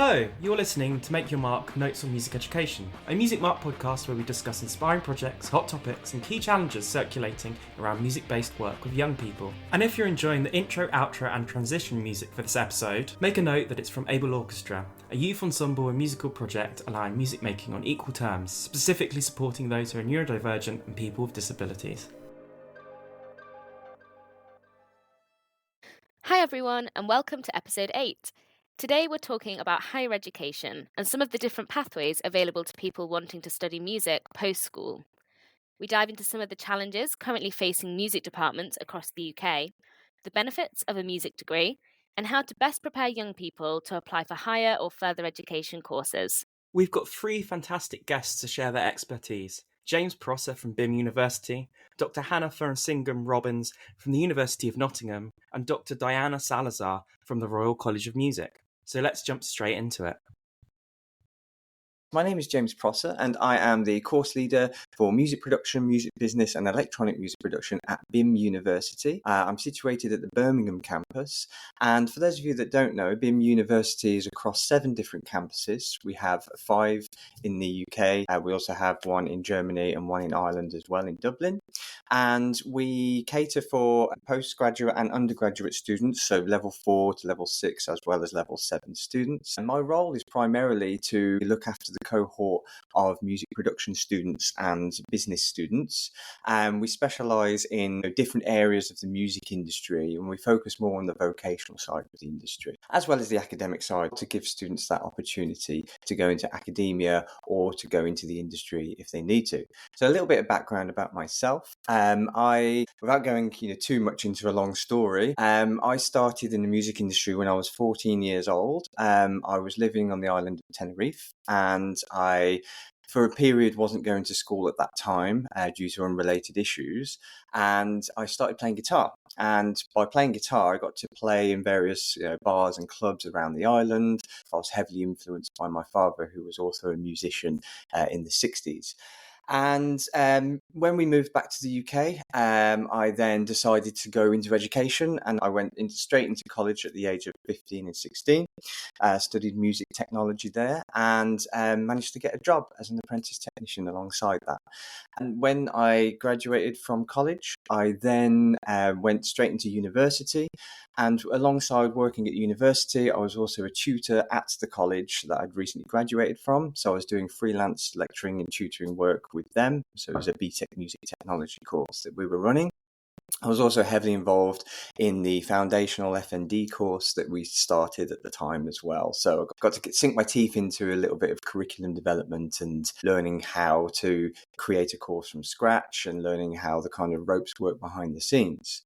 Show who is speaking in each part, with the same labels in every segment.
Speaker 1: Hello, you're listening to Make Your Mark Notes on Music Education, a Music Mark podcast where we discuss inspiring projects, hot topics, and key challenges circulating around music-based work with young people. And if you're enjoying the intro, outro, and transition music for this episode, make a note that it's from Able Orchestra, a youth ensemble and musical project allowing music making on equal terms, specifically supporting those who are neurodivergent and people with disabilities.
Speaker 2: Hi everyone, and welcome to episode 8. Today we're talking about higher education and some of the different pathways available to people wanting to study music post-school. We dive into some of the challenges currently facing music departments across the UK, the benefits of a music degree, and how to best prepare young people to apply for higher or further education courses.
Speaker 1: We've got 3 fantastic guests to share their expertise. James Prosser from BIMM University, Dr. Hannah Thuraisingam Robbins from the University of Nottingham, and Dr. Diana Salazar from the Royal College of Music. So let's jump straight into it.
Speaker 3: My name is James Prosser, and I am the course leader for music production, music business, and electronic music production at BIMM University. I'm situated at the Birmingham campus, and for those of you that don't know, BIMM University is across 7 different campuses. We have 5 in the UK. We also have 1 in Germany and 1 in Ireland as well, in Dublin. And we cater for postgraduate and undergraduate students, so level 4 to level 6, as well as level 7 students. And my role is primarily to look after the cohort of music production students and business students. We specialise in different areas of the music industry, and we focus more on the vocational side of the industry, as well as the academic side, to give students that opportunity to go into academia or to go into the industry if they need to. So a little bit of background about myself. Without going too much into a long story, I started in the music industry when I was 14 years old. I was living on the island of Tenerife, and I, for a period, wasn't going to school at that time due to unrelated issues, and I started playing guitar. And by playing guitar, I got to play in various bars and clubs around the island. I was heavily influenced by my father, who was also a musician in the 60s. And when we moved back to the UK, I then decided to go into education, and I went straight into college at the age of 15 and 16, studied music technology there, and managed to get a job as an apprentice technician alongside that. And when I graduated from college, I then went straight into university. And alongside working at university, I was also a tutor at the college that I'd recently graduated from. So I was doing freelance lecturing and tutoring work with them. So it was a BTEC music technology course that we were running. I was also heavily involved in the foundational FND course that we started at the time as well. So I got to sink my teeth into a little bit of curriculum development and learning how to create a course from scratch and learning how the kind of ropes work behind the scenes.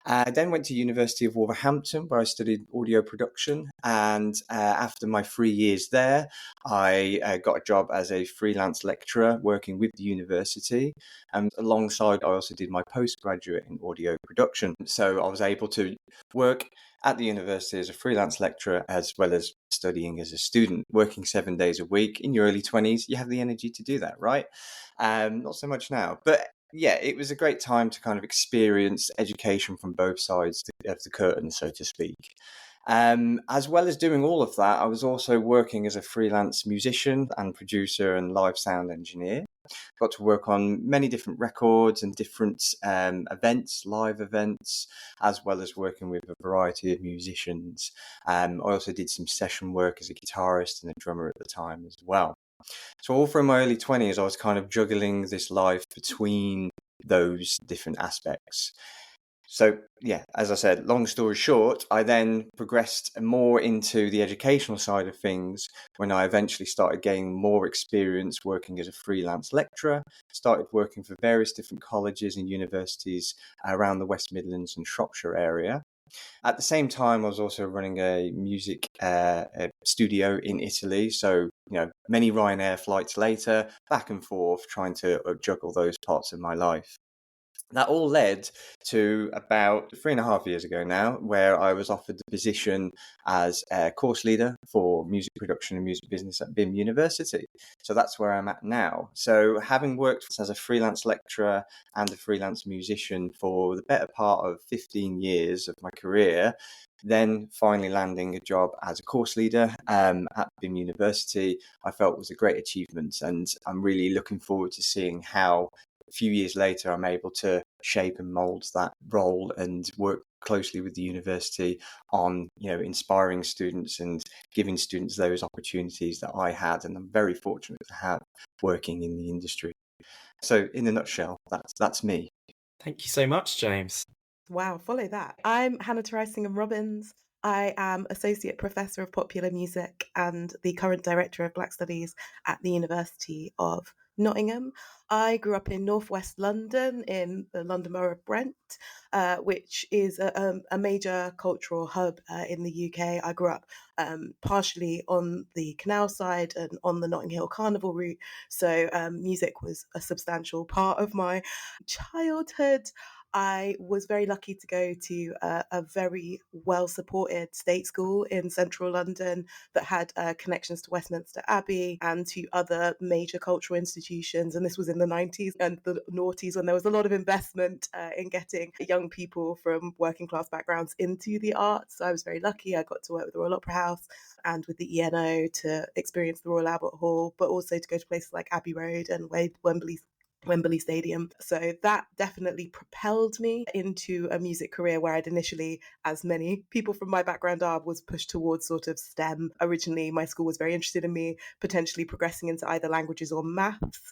Speaker 3: I then went to University of Wolverhampton, where I studied audio production. And after my 3 years there, I got a job as a freelance lecturer working with the university. And alongside, I also did my postgraduate in audio production. So I was able to work at the university as a freelance lecturer, as well as studying as a student, working 7 days a week. In your early 20s, you have the energy to do that, right? Not so much now. But yeah, it was a great time to kind of experience education from both sides of the curtain, so to speak. As well as doing all of that, I was also working as a freelance musician and producer and live sound engineer. Got to work on many different records and different events, live events, as well as working with a variety of musicians. I also did some session work as a guitarist and a drummer at the time as well. So all through my early 20s, I was kind of juggling this life between those different aspects. So yeah, as I said, long story short, I then progressed more into the educational side of things when I eventually started gaining more experience working as a freelance lecturer, started working for various different colleges and universities around the West Midlands and Shropshire area. At the same time, I was also running a music studio in Italy. So, many Ryanair flights later, back and forth, trying to juggle those parts of my life. That all led to about 3.5 years ago now, where I was offered the position as a course leader for music production and music business at BIMM University. So that's where I'm at now. So having worked as a freelance lecturer and a freelance musician for the better part of 15 years of my career, then finally landing a job as a course leader at BIMM University, I felt was a great achievement. And I'm really looking forward to seeing how a few years later, I'm able to shape and mould that role and work closely with the university on, inspiring students and giving students those opportunities that I had, and I'm very fortunate to have working in the industry. So, in a nutshell, that's me.
Speaker 1: Thank you so much, James.
Speaker 4: Wow, follow that. I'm Hannah Thuraisingam Robbins. I am Associate Professor of Popular Music and the current Director of Black Studies at the University of Nottingham. I grew up in northwest London, in the London Borough of Brent, which is a major cultural hub in the UK. I grew up partially on the canal side and on the Notting Hill Carnival route, so music was a substantial part of my childhood. I was very lucky to go to a very well-supported state school in central London that had connections to Westminster Abbey and to other major cultural institutions. And this was in the 90s and the noughties, when there was a lot of investment in getting young people from working class backgrounds into the arts. So I was very lucky. I got to work with the Royal Opera House and with the ENO to experience the Royal Albert Hall, but also to go to places like Abbey Road and Wembley Stadium. So that definitely propelled me into a music career where I'd initially, as many people from my background are, was pushed towards sort of STEM. Originally, my school was very interested in me potentially progressing into either languages or maths.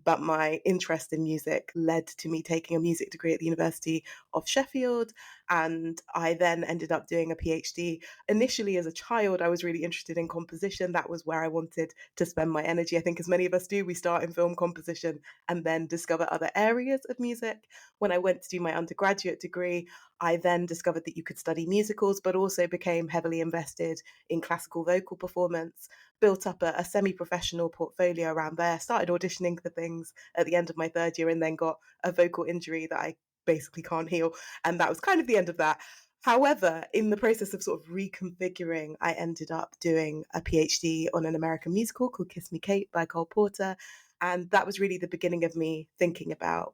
Speaker 4: But my interest in music led to me taking a music degree at the University of Sheffield. And I then ended up doing a PhD. Initially, as a child, I was really interested in composition. That was where I wanted to spend my energy. I think, as many of us do, we start in film composition and then discover other areas of music. When I went to do my undergraduate degree, I then discovered that you could study musicals, but also became heavily invested in classical vocal performance, built up a semi-professional portfolio around there, started auditioning for things at the end of my third year, and then got a vocal injury that I basically can't heal. And that was kind of the end of that. However, in the process of sort of reconfiguring, I ended up doing a PhD on an American musical called Kiss Me Kate by Cole Porter. And that was really the beginning of me thinking about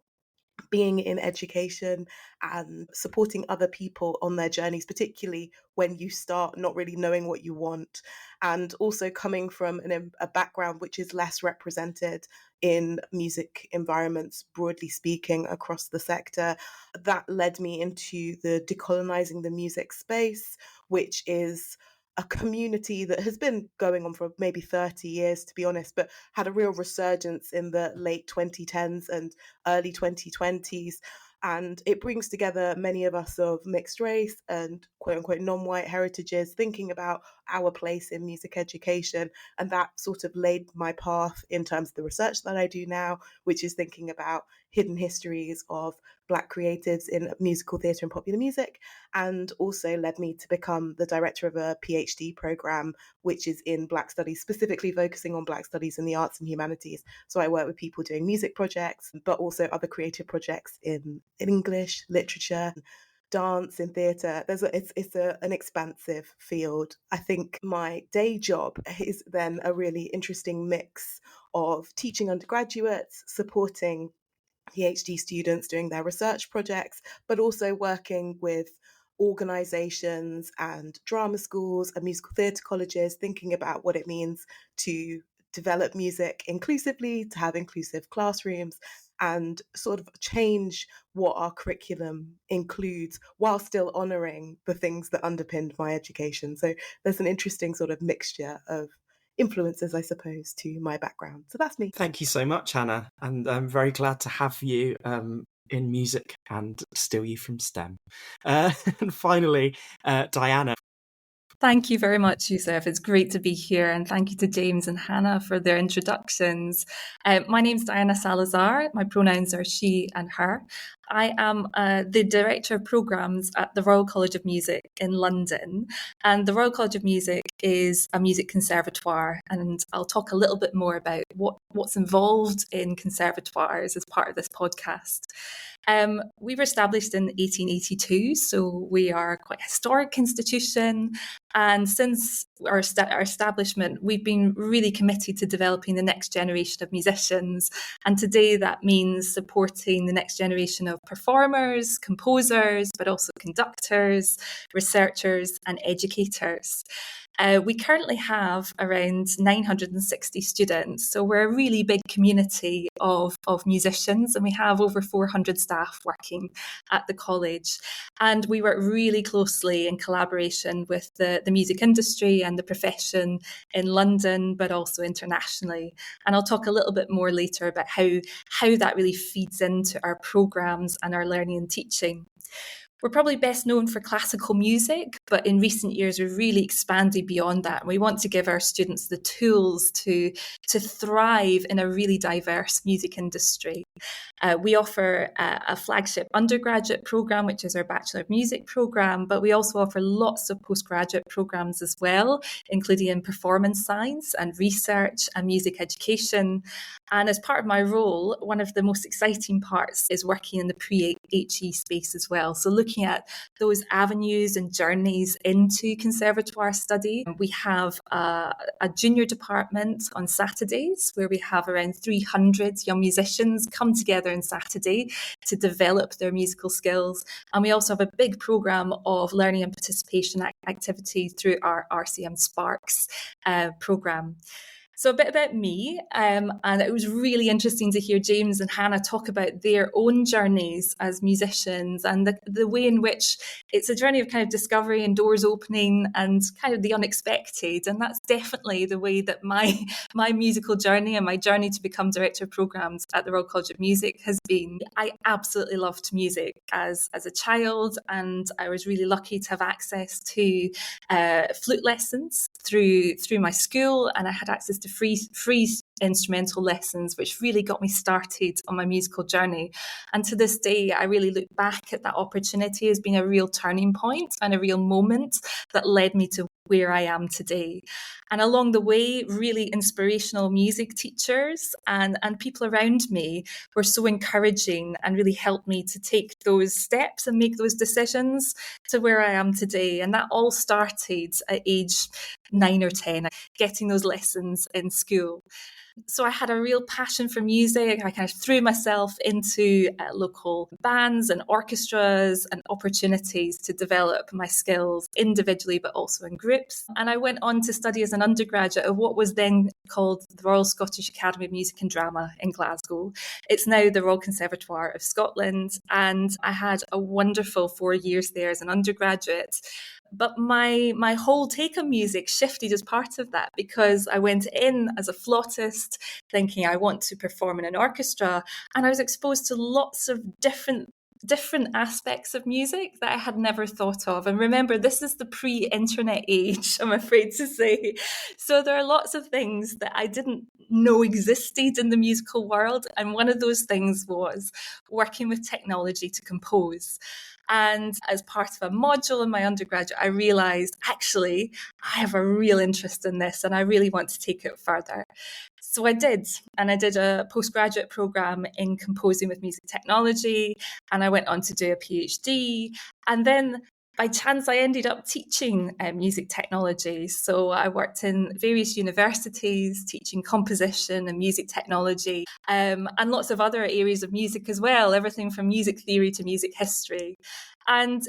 Speaker 4: being in education and supporting other people on their journeys, particularly when you start not really knowing what you want. And also coming from a background which is less represented in music environments, broadly speaking, across the sector, that led me into the Decolonizing the Music space, which is a community that has been going on for maybe 30 years, to be honest, but had a real resurgence in the late 2010s and early 2020s. And it brings together many of us of mixed race and quote unquote non-white heritages, thinking about our place in music education. And that sort of laid my path in terms of the research that I do now, which is thinking about hidden histories of Black creatives in musical theatre and popular music, and also led me to become the director of a PhD programme, which is in Black Studies, specifically focusing on Black Studies in the arts and humanities. So I work with people doing music projects, but also other creative projects in English, literature, dance, in theatre. It's an expansive field. I think my day job is then a really interesting mix of teaching undergraduates, supporting PhD students doing their research projects, but also working with organisations and drama schools and musical theatre colleges, thinking about what it means to develop music inclusively, to have inclusive classrooms, and sort of change what our curriculum includes while still honouring the things that underpinned my education. So there's an interesting sort of mixture of influences, I suppose, to my background. So that's me.
Speaker 1: Thank you so much, Hannah. And I'm very glad to have you in music and steal you from STEM. And finally, Diana.
Speaker 5: Thank you very much, Yusuf. It's great to be here, and thank you to James and Hannah for their introductions. My name's Diana Salazar. My pronouns are she and her. I am the Director of Programmes at the Royal College of Music in London. And the Royal College of Music is a music conservatoire. And I'll talk a little bit more about what's involved in conservatoires as part of this podcast. We were established in 1882, so we are quite a historic institution. And since our establishment, we've been really committed to developing the next generation of musicians. And today that means supporting the next generation of performers, composers, but also conductors, researchers, and educators. We currently have around 960 students, so we're a really big community of musicians, and we have over 400 staff working at the college. And we work really closely in collaboration with the music industry and the profession in London, but also internationally. And I'll talk a little bit more later about how that really feeds into our programmes and our learning and teaching. We're probably best known for classical music, but in recent years, we've really expanded beyond that. We want to give our students the tools to thrive in a really diverse music industry. We offer a flagship undergraduate programme, which is our Bachelor of Music programme, but we also offer lots of postgraduate programmes as well, including in performance science and research and music education. And as part of my role, one of the most exciting parts is working in the pre-HE space as well. So looking at those avenues and journeys into conservatoire study. We have a junior department on Saturdays where we have around 300 young musicians come together on Saturday to develop their musical skills. And we also have a big programme of learning and participation activities through our RCM Sparks programme. So a bit about me, and it was really interesting to hear James and Hannah talk about their own journeys as musicians and the way in which it's a journey of kind of discovery and doors opening and kind of the unexpected. And that's definitely the way that my musical journey and my journey to become Director of Programmes at the Royal College of Music has been. I absolutely loved music as a child, and I was really lucky to have access to flute lessons through my school, and I had access to free instrumental lessons, which really got me started on my musical journey. And to this day, I really look back at that opportunity as being a real turning point and a real moment that led me to where I am today. And along the way, really inspirational music teachers and people around me were so encouraging and really helped me to take those steps and make those decisions to where I am today. And that all started at age 9 or 10, getting those lessons in school. So I had a real passion for music. I kind of threw myself into local bands and orchestras and opportunities to develop my skills individually, but also in groups. And I went on to study as an undergraduate at what was then called the Royal Scottish Academy of Music and Drama in Glasgow. It's now the Royal Conservatoire of Scotland. And I had a wonderful 4 years there as an undergraduate. But my whole take on music shifted as part of that, because I went in as a flautist thinking I want to perform in an orchestra, and I was exposed to lots of different aspects of music that I had never thought of. And remember, this is the pre-internet age, I'm afraid to say. So there are lots of things that I didn't know existed in the musical world. And one of those things was working with technology to compose. And as part of a module in my undergraduate, I realised, actually, I have a real interest in this and I really want to take it further. So I did, and I did a postgraduate programme in composing with music technology, and I went on to do a PhD. And then by chance, I ended up teaching music technology. So I worked in various universities teaching composition and music technology, and lots of other areas of music as well, everything from music theory to music history. And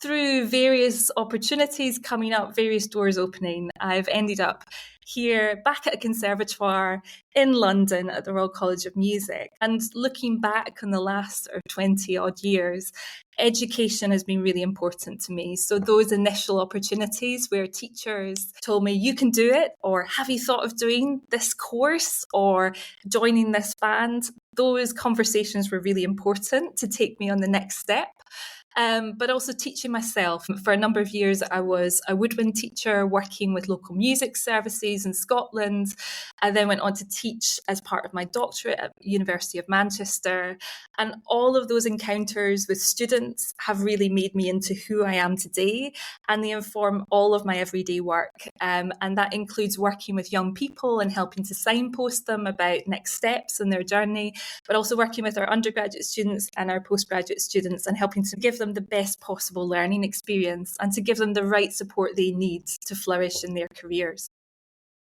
Speaker 5: through various opportunities coming up, various doors opening, I've ended up here back at a conservatoire in London at the Royal College of Music. And looking back on the last 20 odd years, education has been really important to me. So those initial opportunities where teachers told me, you can do it, or have you thought of doing this course or joining this band? Those conversations were really important to take me on the next step. but also teaching myself. For a number of years, I was a woodwind teacher working with local music services in Scotland. I then went on to teach as part of my doctorate at University of Manchester. And all of those encounters with students have really made me into who I am today, and they inform all of my everyday work. And that includes working with young people and helping to signpost them about next steps in their journey, but also working with our undergraduate students and our postgraduate students and helping to give them the best possible learning experience and to give them the right support they need to flourish in their careers.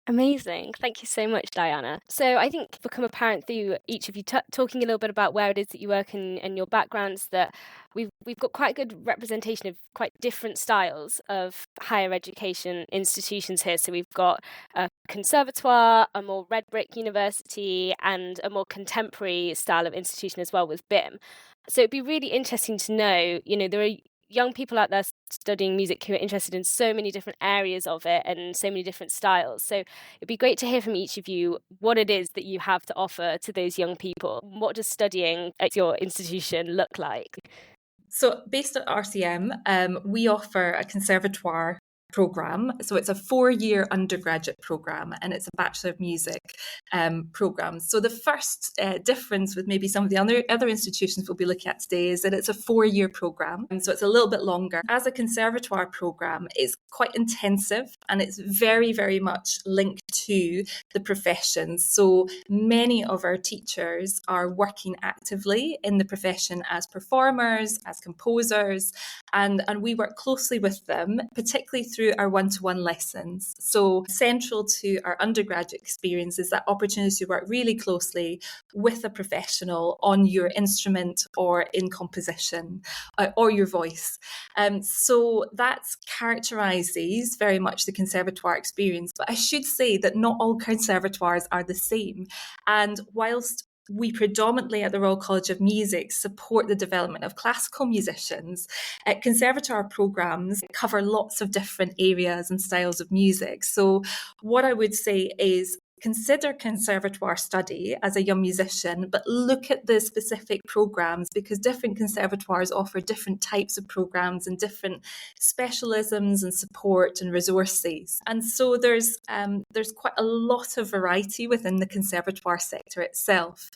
Speaker 2: Amazing. Thank you so much, Diana. So I think it's become apparent through each of you talking a little bit about where it is that you work and your backgrounds that we've got quite a good representation of quite different styles of higher education institutions here. So we've got a conservatoire, a more red brick university, and a more contemporary style of institution as well with BIMM. So it'd be really interesting to know, there are young people out there studying music who are interested in so many different areas of it and so many different styles. So it'd be great to hear from each of you what it is that you have to offer to those young people. What does studying at your institution look like?
Speaker 5: So based at RCM, we offer a conservatoire program. So it's a 4-year undergraduate program and it's a Bachelor of Music program. So the first difference with maybe some of the other institutions we'll be looking at today is that it's a 4-year program. And so it's a little bit longer. As a conservatoire program, it's quite intensive and it's very, very much linked to the professions. So many of our teachers are working actively in the profession as performers, as composers, and we work closely with them, particularly through our one-to-one lessons. So central to our undergraduate experience is that opportunity to work really closely with a professional on your instrument or in composition or your voice. So that characterises very much the conservatoire experience. But I should say that not all conservatoires are the same. And whilst we predominantly at the Royal College of Music support the development of classical musicians, conservatoire programmes cover lots of different areas and styles of music. So what I would say is consider conservatoire study as a young musician, but look at the specific programmes because different conservatoires offer different types of programmes and different specialisms and support and resources. And so there's quite a lot of variety within the conservatoire sector itself.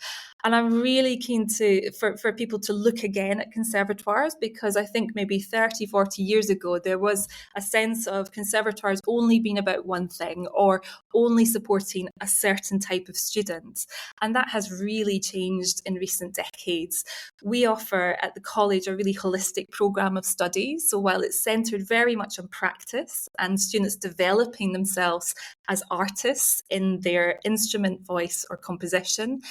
Speaker 5: And I'm really keen for people to look again at conservatoires because I think maybe 30, 40 years ago, there was a sense of conservatoires only being about one thing or only supporting a certain type of student. And that has really changed in recent decades. We offer at the college a really holistic programme of study. So while it's centred very much on practice and students developing themselves as artists in their instrument, voice or composition,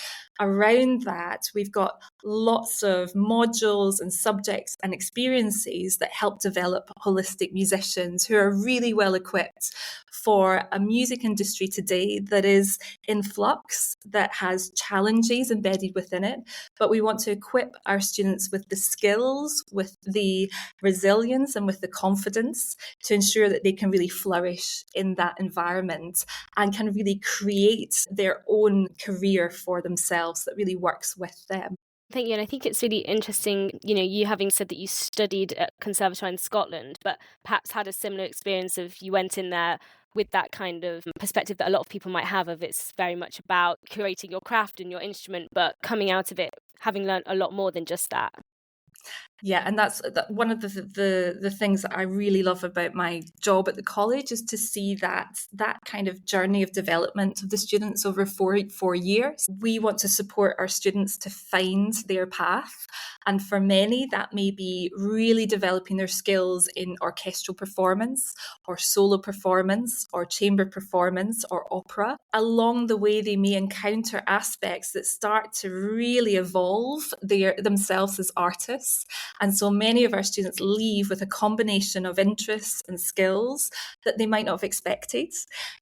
Speaker 5: around that, we've got lots of modules and subjects and experiences that help develop holistic musicians who are really well equipped for a music industry today that is in flux, that has challenges embedded within it. But we want to equip our students with the skills, with the resilience and with the confidence to ensure that they can really flourish in that environment and can really create their own career for themselves that really works with them.
Speaker 2: Thank you. And I think it's really interesting, you having said that you studied at Conservatoire in Scotland, but perhaps had a similar experience of you went in there with that kind of perspective that a lot of people might have of it's very much about curating your craft and your instrument, but coming out of it having learned a lot more than just that.
Speaker 5: Yeah, and that's one of the things that I really love about my job at the college is to see that kind of journey of development of the students over four years. We want to support our students to find their path. And for many, that may be really developing their skills in orchestral performance or solo performance or chamber performance or opera. Along the way, they may encounter aspects that start to really evolve themselves as artists. And so many of our students leave with a combination of interests and skills that they might not have expected.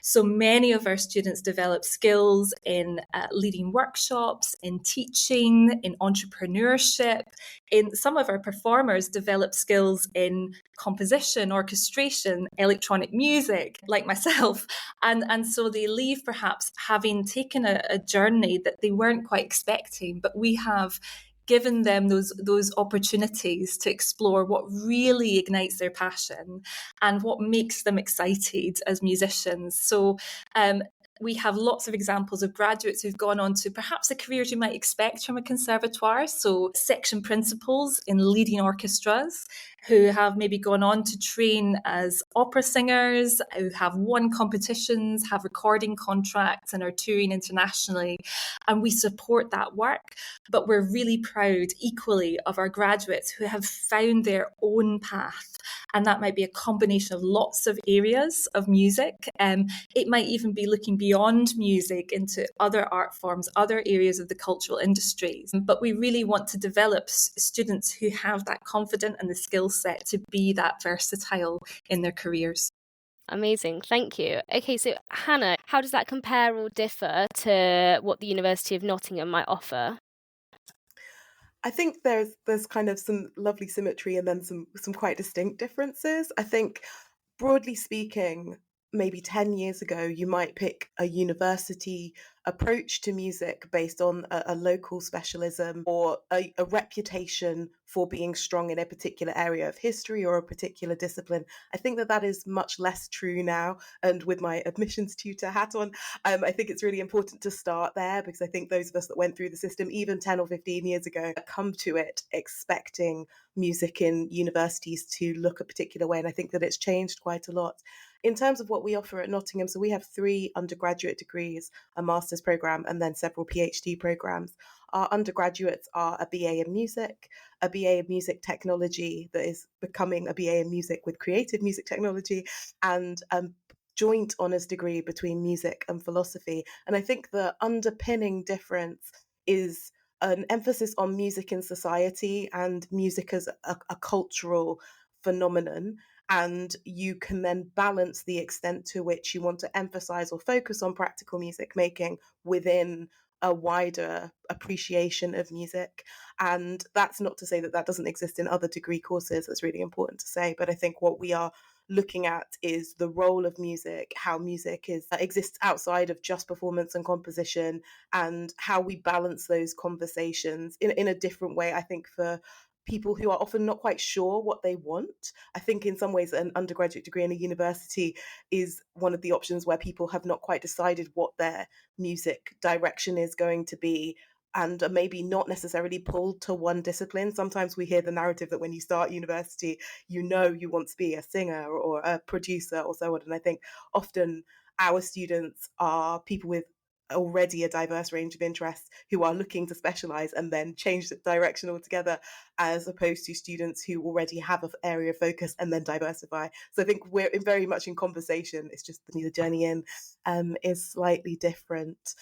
Speaker 5: So many of our students develop skills in leading workshops, in teaching, in entrepreneurship. In some of our performers develop skills in composition, orchestration, electronic music, like myself. And so they leave perhaps having taken a journey that they weren't quite expecting, but we have given them those opportunities to explore what really ignites their passion and what makes them excited as musicians. So we have lots of examples of graduates who've gone on to perhaps the careers you might expect from a conservatoire. So section principals in leading orchestras who have maybe gone on to train as opera singers, who have won competitions, have recording contracts and are touring internationally. And we support that work. But we're really proud equally of our graduates who have found their own path. And that might be a combination of lots of areas of music. It might even be looking beyond music into other art forms, other areas of the cultural industries. But we really want to develop students who have that confidence and the skill set to be that versatile in their careers.
Speaker 2: Amazing, thank you. Okay, so Hannah, how does that compare or differ to what the University of Nottingham might offer?
Speaker 4: I think there's kind of some lovely symmetry and then some quite distinct differences. I think, broadly speaking, maybe 10 years ago, you might pick a university approach to music based on a local specialism or a reputation for being strong in a particular area of history or a particular discipline. I think that is much less true now. And with my admissions tutor hat on, I think it's really important to start there, because I think those of us that went through the system even 10 or 15 years ago come to it expecting music in universities to look a particular way. And I think that it's changed quite a lot. In terms of what we offer at Nottingham, so we have 3 undergraduate degrees, a master's programme, and then several PhD programmes. Our undergraduates are a BA in music, a BA in music technology that is becoming a BA in music with creative music technology, and joint honours degree between music and philosophy. And I think the underpinning difference is an emphasis on music in society and music as a cultural phenomenon. And you can then balance the extent to which you want to emphasize or focus on practical music making within a wider appreciation of music. And that's not to say that doesn't exist in other degree courses. That's really important to say. But I think what we are looking at is the role of music, how music exists outside of just performance and composition, and how we balance those conversations in a different way, I think, for people who are often not quite sure what they want. I think in some ways an undergraduate degree in a university is one of the options where people have not quite decided what their music direction is going to be, and are maybe not necessarily pulled to one discipline. Sometimes we hear the narrative that when you start university, you want to be a singer or a producer or so on. And I think often our students are people with already a diverse range of interests who are looking to specialize and then change the direction altogether, as opposed to students who already have an area of focus and then diversify. So I think we're very much in conversation. It's just the journey in is slightly different.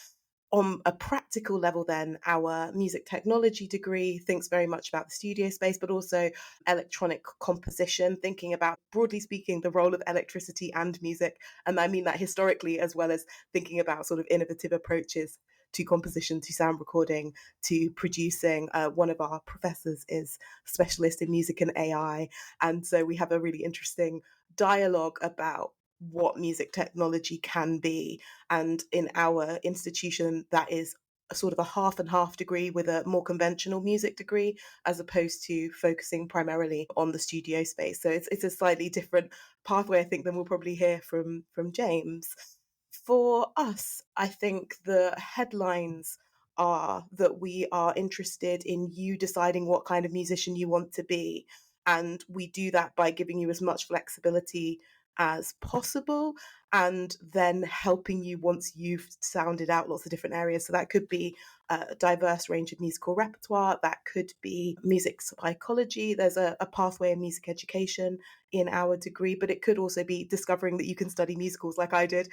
Speaker 4: On a practical level, then, our music technology degree thinks very much about the studio space, but also electronic composition, thinking about, broadly speaking, the role of electricity and music. And I mean that historically, as well as thinking about sort of innovative approaches to composition, to sound recording, to producing. One of our professors is a specialist in music and AI. And so we have a really interesting dialogue about what music technology can be. And in our institution, that is a sort of a half and half degree with a more conventional music degree, as opposed to focusing primarily on the studio space. So it's a slightly different pathway, I think, than we'll probably hear from James. For us, I think the headlines are that we are interested in you deciding what kind of musician you want to be. And we do that by giving you as much flexibility as possible, and then helping you once you've sounded out lots of different areas. So that could be a diverse range of musical repertoire, that could be music psychology. There's a pathway in music education in our degree, but it could also be discovering that you can study musicals like I did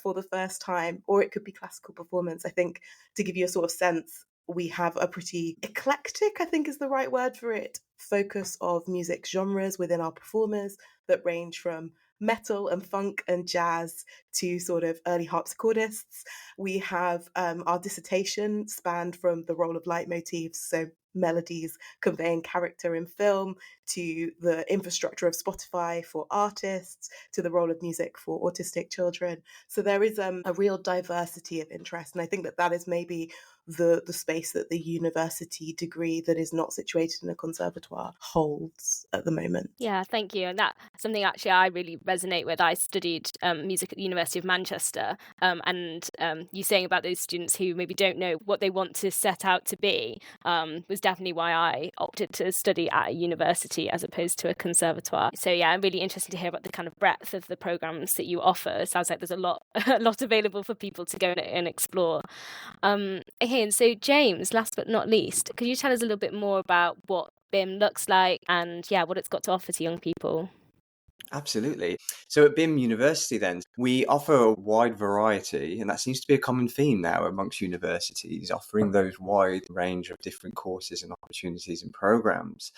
Speaker 4: for the first time, or it could be classical performance. I think, to give you a sort of sense, we have a pretty eclectic, I think is the right word for it, focus of music genres within our performers that range from metal and funk and jazz to sort of early harpsichordists. We have our dissertation spanned from the role of leitmotifs, so melodies conveying character in film, to the infrastructure of Spotify for artists, to the role of music for autistic children. So there is a real diversity of interest. And I think that is maybe the space that the university degree that is not situated in a conservatoire holds at the moment.
Speaker 2: Yeah, thank you. And that's something actually I really resonate with. I studied music at the University of Manchester, and you saying about those students who maybe don't know what they want to set out to be was definitely why I opted to study at a university as opposed to a conservatoire. So yeah, I'm really interested to hear about the kind of breadth of the programs that you offer. It sounds like there's a lot available for people to go and explore. Okay, and so James, last but not least, could you tell us a little bit more about what BIMM looks like and what it's got to offer to young people?
Speaker 3: Absolutely. So at BIMM University, then, we offer a wide variety, and that seems to be a common theme now amongst universities, offering those wide range of different courses and opportunities and programs.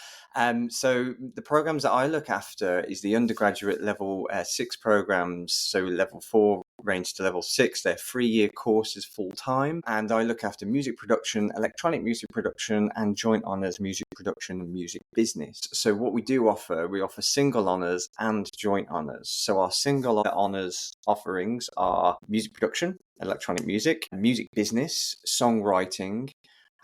Speaker 3: So the programs that I look after is the undergraduate level 6 programs, so level 4 range to level 6. They're 3-year courses full time, and I look after music production, electronic music production, and joint honours music production and music business. So what we offer single honours and joint honours. So our single honours offerings are music production, electronic music business, songwriting,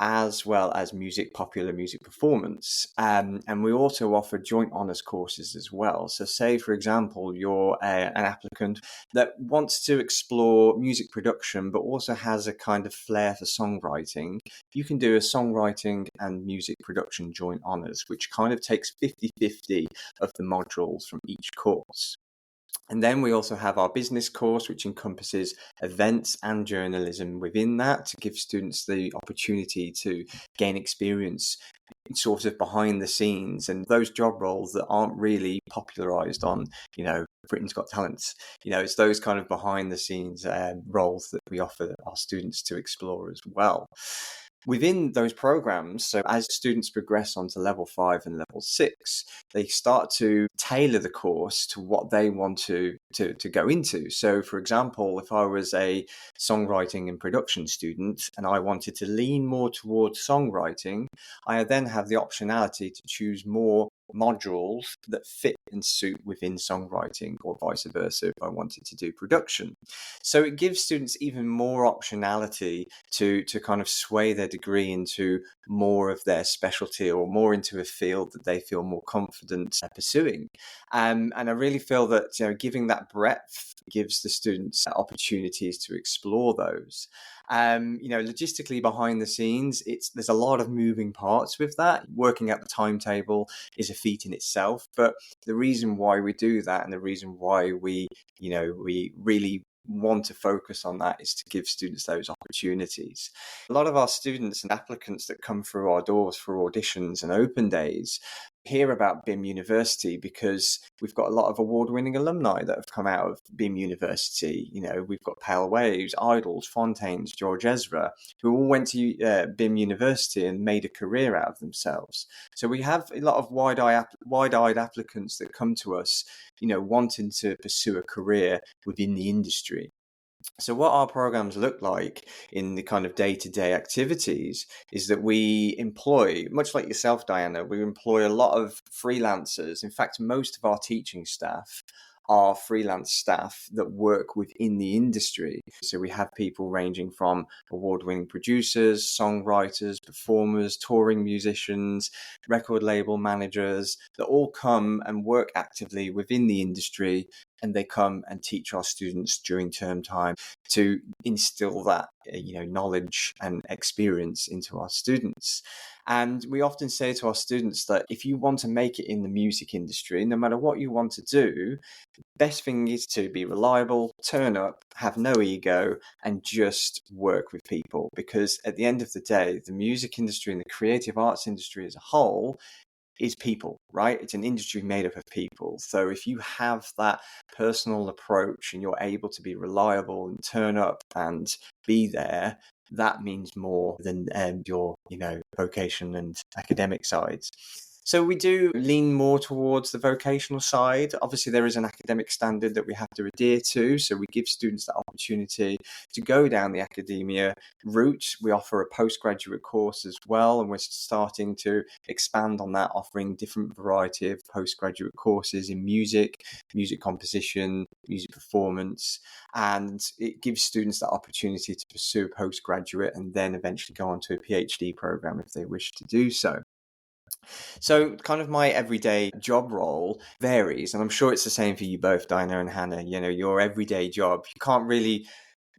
Speaker 3: as well as popular music performance. And we also offer joint honours courses as well. So say, for example, you're an applicant that wants to explore music production, but also has a kind of flair for songwriting. You can do a songwriting and music production joint honours, which kind of takes 50-50 of the modules from each course. And then we also have our business course, which encompasses events and journalism within that, to give students the opportunity to gain experience sort of behind the scenes and those job roles that aren't really popularized on, Britain's Got Talent. It's those kind of behind the scenes roles that we offer our students to explore as well. Within those programs, so as students progress onto level 5 and level 6, they start to tailor the course to what they want to go into. So, for example, if I was a songwriting and production student and I wanted to lean more towards songwriting, I then have the optionality to choose more modules that fit and suit within songwriting, or vice versa if I wanted to do production. So it gives students even more optionality to kind of sway their degree into more of their specialty or more into a field that they feel more confident pursuing. And I really feel that giving that breadth gives the students opportunities to explore those. Logistically behind the scenes, there's a lot of moving parts with that. Working out the timetable is a feat in itself, but the reason why we do that and the reason why we really want to focus on that is to give students those opportunities. A lot of our students and applicants that come through our doors for auditions and open days hear about BIMM University because we've got a lot of award-winning alumni that have come out of BIMM University. We've got Pale Waves, Idols, Fontaines, George Ezra, who all went to BIMM University and made a career out of themselves. So we have a lot of wide-eyed applicants that come to us, wanting to pursue a career within the industry. So what our programs look like in the kind of day-to-day activities is that we employ, much like yourself, Diana, we employ a lot of freelancers. In fact, most of our teaching staff are freelance staff that work within the industry. So we have people ranging from award-winning producers, songwriters, performers, touring musicians, record label managers that all come and work actively within the industry, and they come and teach our students during term time to instill that knowledge and experience into our students. And we often say to our students that if you want to make it in the music industry, no matter what you want to do, the best thing is to be reliable, turn up, have no ego, and just work with people. Because at the end of the day, the music industry and the creative arts industry as a whole is people, right? It's an industry made up of people. So if you have that personal approach and you're able to be reliable and turn up and be there, that means more than your vocation and academic sides. So we do lean more towards the vocational side. Obviously, there is an academic standard that we have to adhere to. So we give students that opportunity to go down the academia route. We offer a postgraduate course as well, and we're starting to expand on that, offering different variety of postgraduate courses in music composition, music performance, and it gives students that opportunity to pursue a postgraduate and then eventually go on to a PhD program if they wish to do so. So kind of my everyday job role varies, and I'm sure it's the same for you both, Dinah and Hannah. You know, your everyday job, you can't really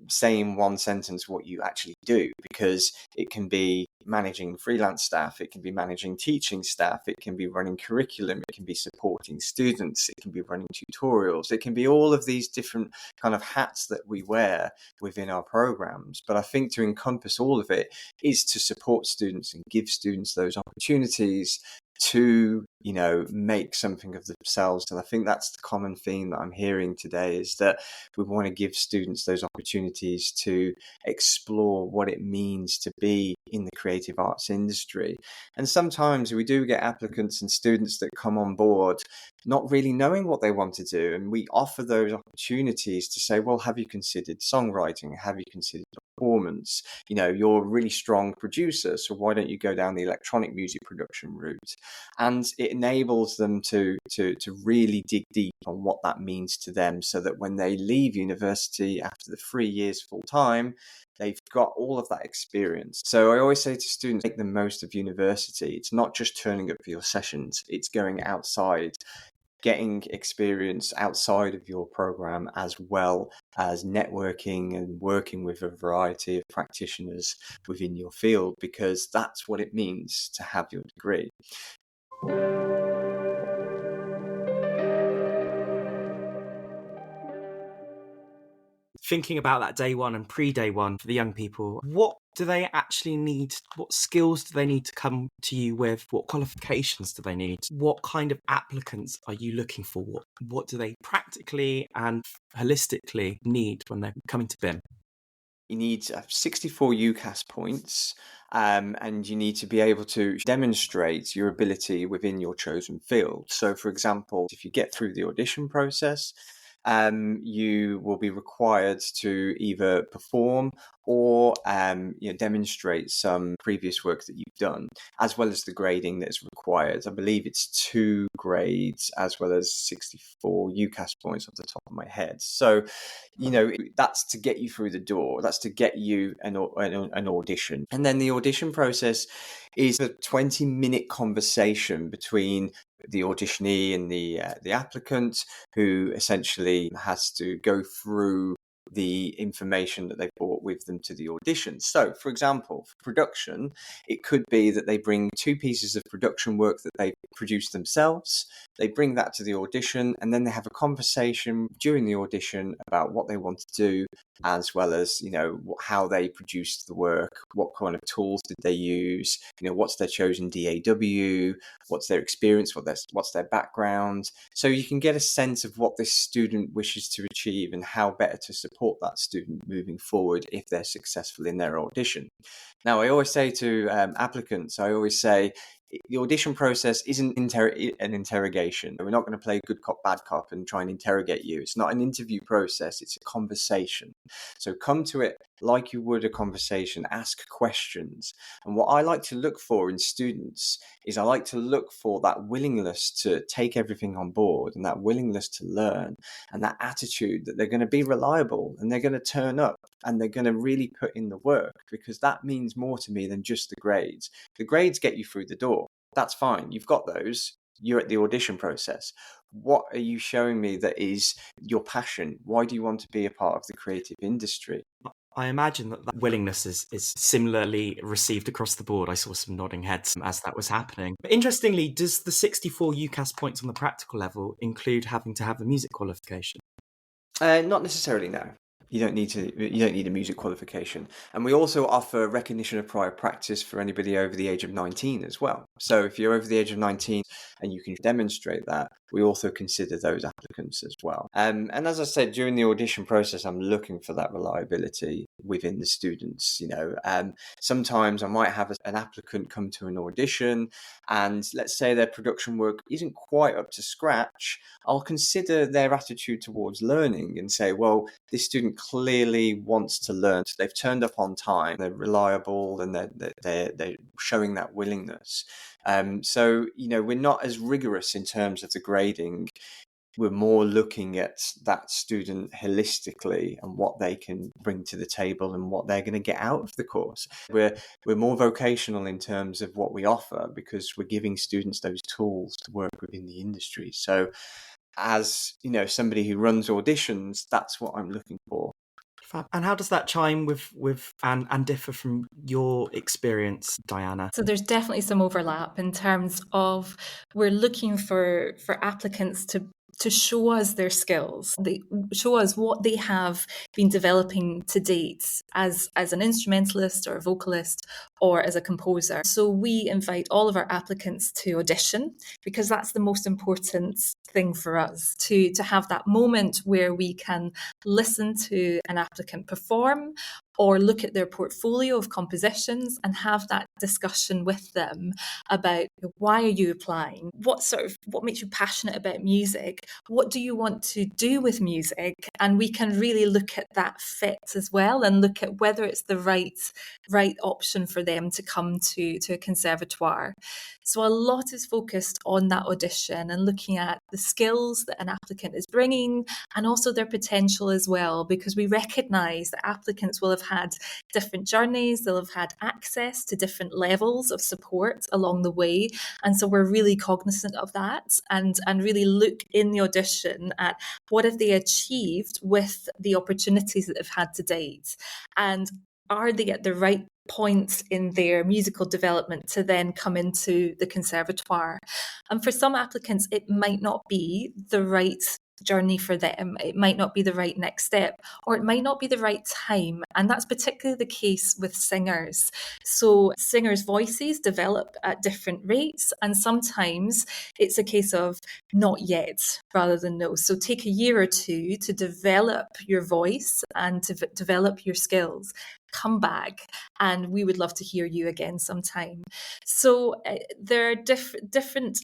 Speaker 3: say in one sentence what you actually do, because it can be managing freelance staff, it can be managing teaching staff, it can be running curriculum, it can be supporting students, it can be running tutorials, it can be all of these different kind of hats that we wear within our programs. But I think to encompass all of it is to support students and give students those opportunities to, you know, make something of themselves. And I think that's the common theme that I'm hearing today, is that we want to give students those opportunities to explore what it means to be in the creative arts industry. And sometimes we do get applicants and students that come on board not really knowing what they want to do. And we offer those opportunities to say, well, have you considered songwriting? Have you considered performance? You know, you're a really strong producer, so why don't you go down the electronic music production route? And it enables them to really dig deep on what that means to them, so that when they leave university after the 3 years full time, they've got all of that experience. So I always say to students, make the most of university. It's not just turning up for your sessions, it's going outside, getting experience outside of your program, as well as networking and working with a variety of practitioners within your field, because that's what it means to have your degree.
Speaker 1: Thinking about that day one and pre-day one for the young people, what do they actually need? What skills do they need to come to you with? What qualifications do they need? What kind of applicants are you looking for? What do they practically and holistically need when they're coming to BIMM?
Speaker 3: You need 64 UCAS points, and you need to be able to demonstrate your ability within your chosen field. So, for example, if you get through the audition process, you will be required to either perform or demonstrate some previous work that you've done, as well as the grading that is required. I believe it's 2 grades as well as 64 UCAS points off the top of my head. So, you know, that's to get you through the door. That's to get you an audition. And then the audition process is a 20-minute conversation between the auditionee and the applicant, who essentially has to go through the information that they've brought with them to the audition. So, for example, for production, it could be that they bring 2 pieces of production work that they've produced themselves. They bring that to the audition, and then they have a conversation during the audition about what they want to do, as well as, you know, how they produced the work, what kind of tools did they use, you know, what's their chosen DAW, what's their experience, what's their background. So you can get a sense of what this student wishes to achieve and how better to support that student moving forward if they're successful in their audition. Now, I always say to applicants, the audition process isn't an interrogation. We're not going to play good cop, bad cop and try and interrogate you. It's not an interview process. It's a conversation. So come to it like you would a conversation. Ask questions. And what I like to look for in students is I like to look for that willingness to take everything on board, and that willingness to learn, and that attitude that they're going to be reliable and they're going to turn up and they're going to really put in the work, because that means more to me than just the grades. The grades get you through the door. That's fine. You've got those. You're at the audition process. What are you showing me that is your passion? Why do you want to be a part of the creative industry?
Speaker 1: I imagine that willingness is similarly received across the board. I saw some nodding heads as that was happening. But interestingly, does the 64 UCAS points on the practical level include having to have the music qualification?
Speaker 3: Not necessarily, no. You don't need a music qualification. And we also offer recognition of prior practice for anybody over the age of 19 as well. So if you're over the age of 19 and you can demonstrate that, we also consider those applicants as well. And as I said, during the audition process, I'm looking for that reliability within the students. Sometimes I might have an applicant come to an audition and let's say their production work isn't quite up to scratch. I'll consider their attitude towards learning and say, well, this student clearly wants to learn. They've turned up on time, they're reliable, and they're showing that willingness. So, we're not as rigorous in terms of the grading. We're more looking at that student holistically and what they can bring to the table and what they're going to get out of the course. We're more vocational in terms of what we offer because we're giving students those tools to work within the industry. So as somebody who runs auditions, that's what I'm looking for.
Speaker 1: Fab. And how does that chime with and differ from your experience, Diana?
Speaker 5: So there's definitely some overlap in terms of we're looking for applicants to show us their skills. They show us what they have been developing to date as an instrumentalist or a vocalist or as a composer. So we invite all of our applicants to audition because that's the most important thing for us, to have that moment where we can listen to an applicant perform or look at their portfolio of compositions and have that discussion with them about why are you applying? What makes you passionate about music? What do you want to do with music? And we can really look at that fit as well and look at whether it's the right option for them to come to a conservatoire. So a lot is focused on that audition and looking at the skills that an applicant is bringing and also their potential as well, because we recognise that applicants will have had different journeys, they'll have had access to different levels of support along the way. And so we're really cognizant of that and really look in the audition at what have they achieved with the opportunities that they've had to date. And are they at the right points in their musical development to then come into the conservatoire? And for some applicants, it might not be the right journey for them. It might not be the right next step, or it might not be the right time. And that's particularly the case with singers. So singers' voices develop at different rates, and sometimes it's a case of not yet rather than no. So take a year or two to develop your voice and to develop your skills. Come back and we would love to hear you again sometime. So there are different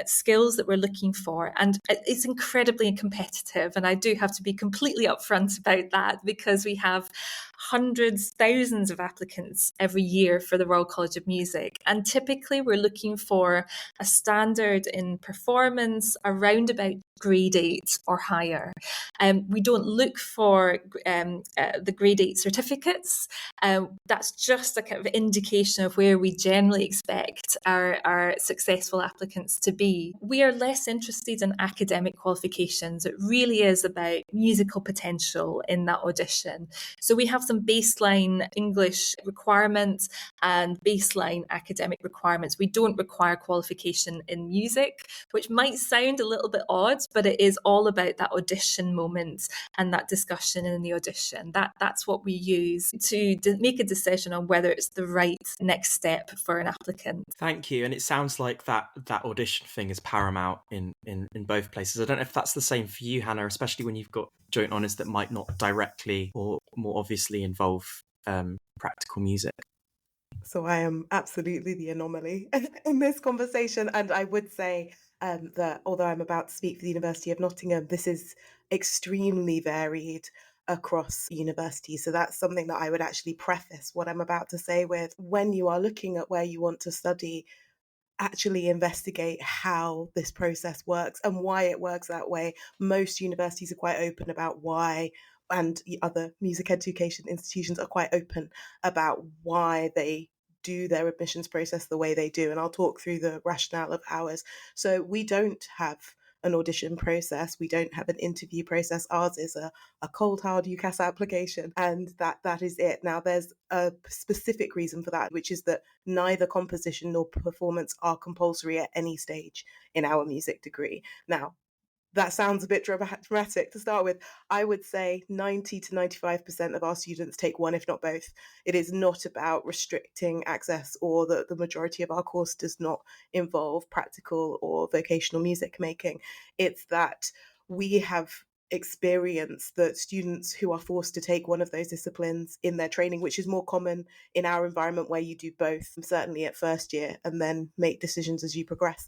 Speaker 5: skills that we're looking for, and it's incredibly competitive, and I do have to be completely upfront about that because we have hundreds, thousands of applicants every year for the Royal College of Music, and typically we're looking for a standard in performance around about grade 8 or higher. We don't look for the grade 8 certificates. That's just a kind of indication of where we generally expect our successful applicants to be. We are less interested in academic qualifications. It really is about musical potential in that audition. So we have some baseline English requirements and baseline academic requirements. We don't require qualification in music, which might sound a little bit odd, but it is all about that audition moment and that discussion in the audition. That's what we use to make a decision on whether it's the right next step for an applicant.
Speaker 1: Thank you. And it sounds like that audition thing is paramount in both places. I don't know if that's the same for you, Hannah, especially when you've got joint honours that might not directly or more obviously involve practical music.
Speaker 4: So I am absolutely the anomaly in this conversation. And I would say that although I'm about to speak for the University of Nottingham, this is extremely varied across universities. So that's something that I would actually preface what I'm about to say with. When you are looking at where you want to study, actually investigate how this process works and why it works that way. Most universities are quite open about why, and other music education institutions are quite open about why they do their admissions process the way they do. And I'll talk through the rationale of ours. So we don't have an audition process. We don't have an interview process. Ours is a cold, hard UCAS application, and that is it. Now, there's a specific reason for that, which is that neither composition nor performance are compulsory at any stage in our music degree. Now, that sounds a bit dramatic to start with. I would say 90 to 95% of our students take one, if not both. It is not about restricting access, or the majority of our course does not involve practical or vocational music making. It's that we have experience that students who are forced to take one of those disciplines in their training, which is more common in our environment where you do both, certainly at first year, and then make decisions as you progress,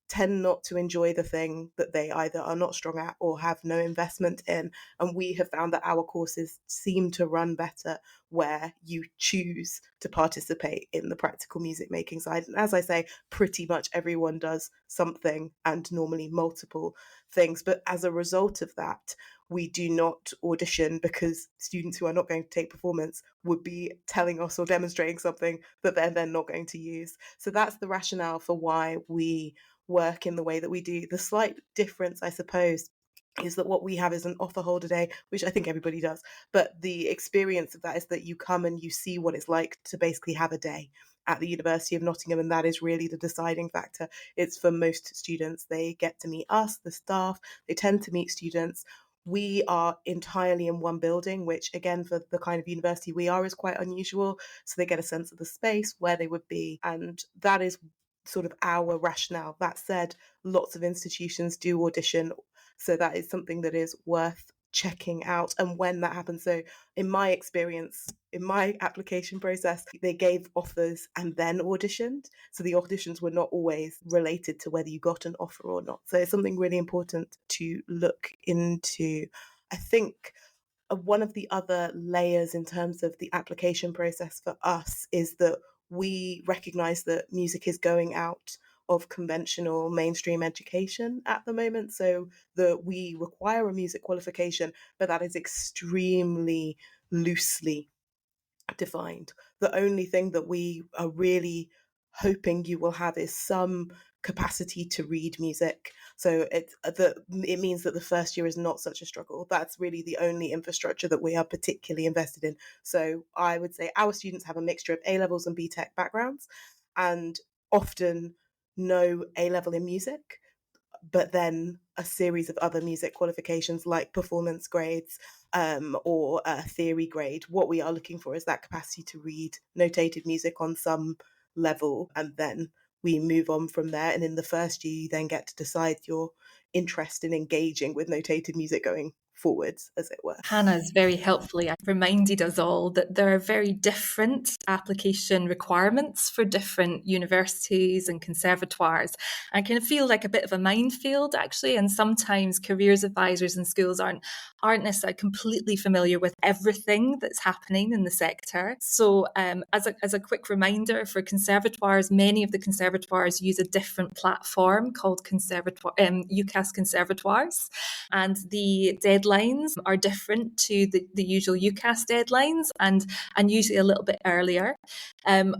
Speaker 4: tend not to enjoy the thing that they either are not strong at or have no investment in. And we have found that our courses seem to run better where you choose to participate in the practical music making side. And as I say, pretty much everyone does something, and normally multiple things. But as a result of that, we do not audition, because students who are not going to take performance would be telling us or demonstrating something that they're then not going to use. So that's the rationale for why we work in the way that we do. The slight difference, I suppose, is that what we have is an offer holder day, which I think everybody does. But the experience of that is that you come and you see what it's like to basically have a day at the University of Nottingham, and that is really the deciding factor. It's for most students. They get to meet us, the staff, they tend to meet students. We are entirely in one building, which again, for the kind of university we are, is quite unusual. So they get a sense of the space, where they would be, and that is sort of our rationale. That said, lots of institutions do audition, so that is something that is worth checking out. And when that happens, so in my experience, in my application process, they gave offers and then auditioned. So the auditions were not always related to whether you got an offer or not. So it's something really important to look into. I think one of the other layers in terms of the application process for us is that we recognize that music is going out of conventional mainstream education at the moment. So that we require a music qualification, but that is extremely loosely defined. The only thing that we are really hoping you will have is some capacity to read music. So it means that the first year is not such a struggle. That's really the only infrastructure that we are particularly invested in. So I would say our students have a mixture of A levels and BTEC backgrounds, and often no A level in music, but then a series of other music qualifications like performance grades, or a theory grade. What we are looking for is that capacity to read notated music on some level, and then we move on from there. And in the first year, you then get to decide your interest in engaging with notated music going forwards, as it were.
Speaker 5: Hannah's very helpfully reminded us all that there are very different application requirements for different universities and conservatoires. I kind of feel like a bit of a minefield, actually, and sometimes careers advisors in schools aren't necessarily completely familiar with everything that's happening in the sector. So as a quick reminder, for conservatoires, many of the conservatoires use a different platform called UCAS conservatoires, and the deadlines are different to the usual UCAS deadlines, and usually a little bit earlier.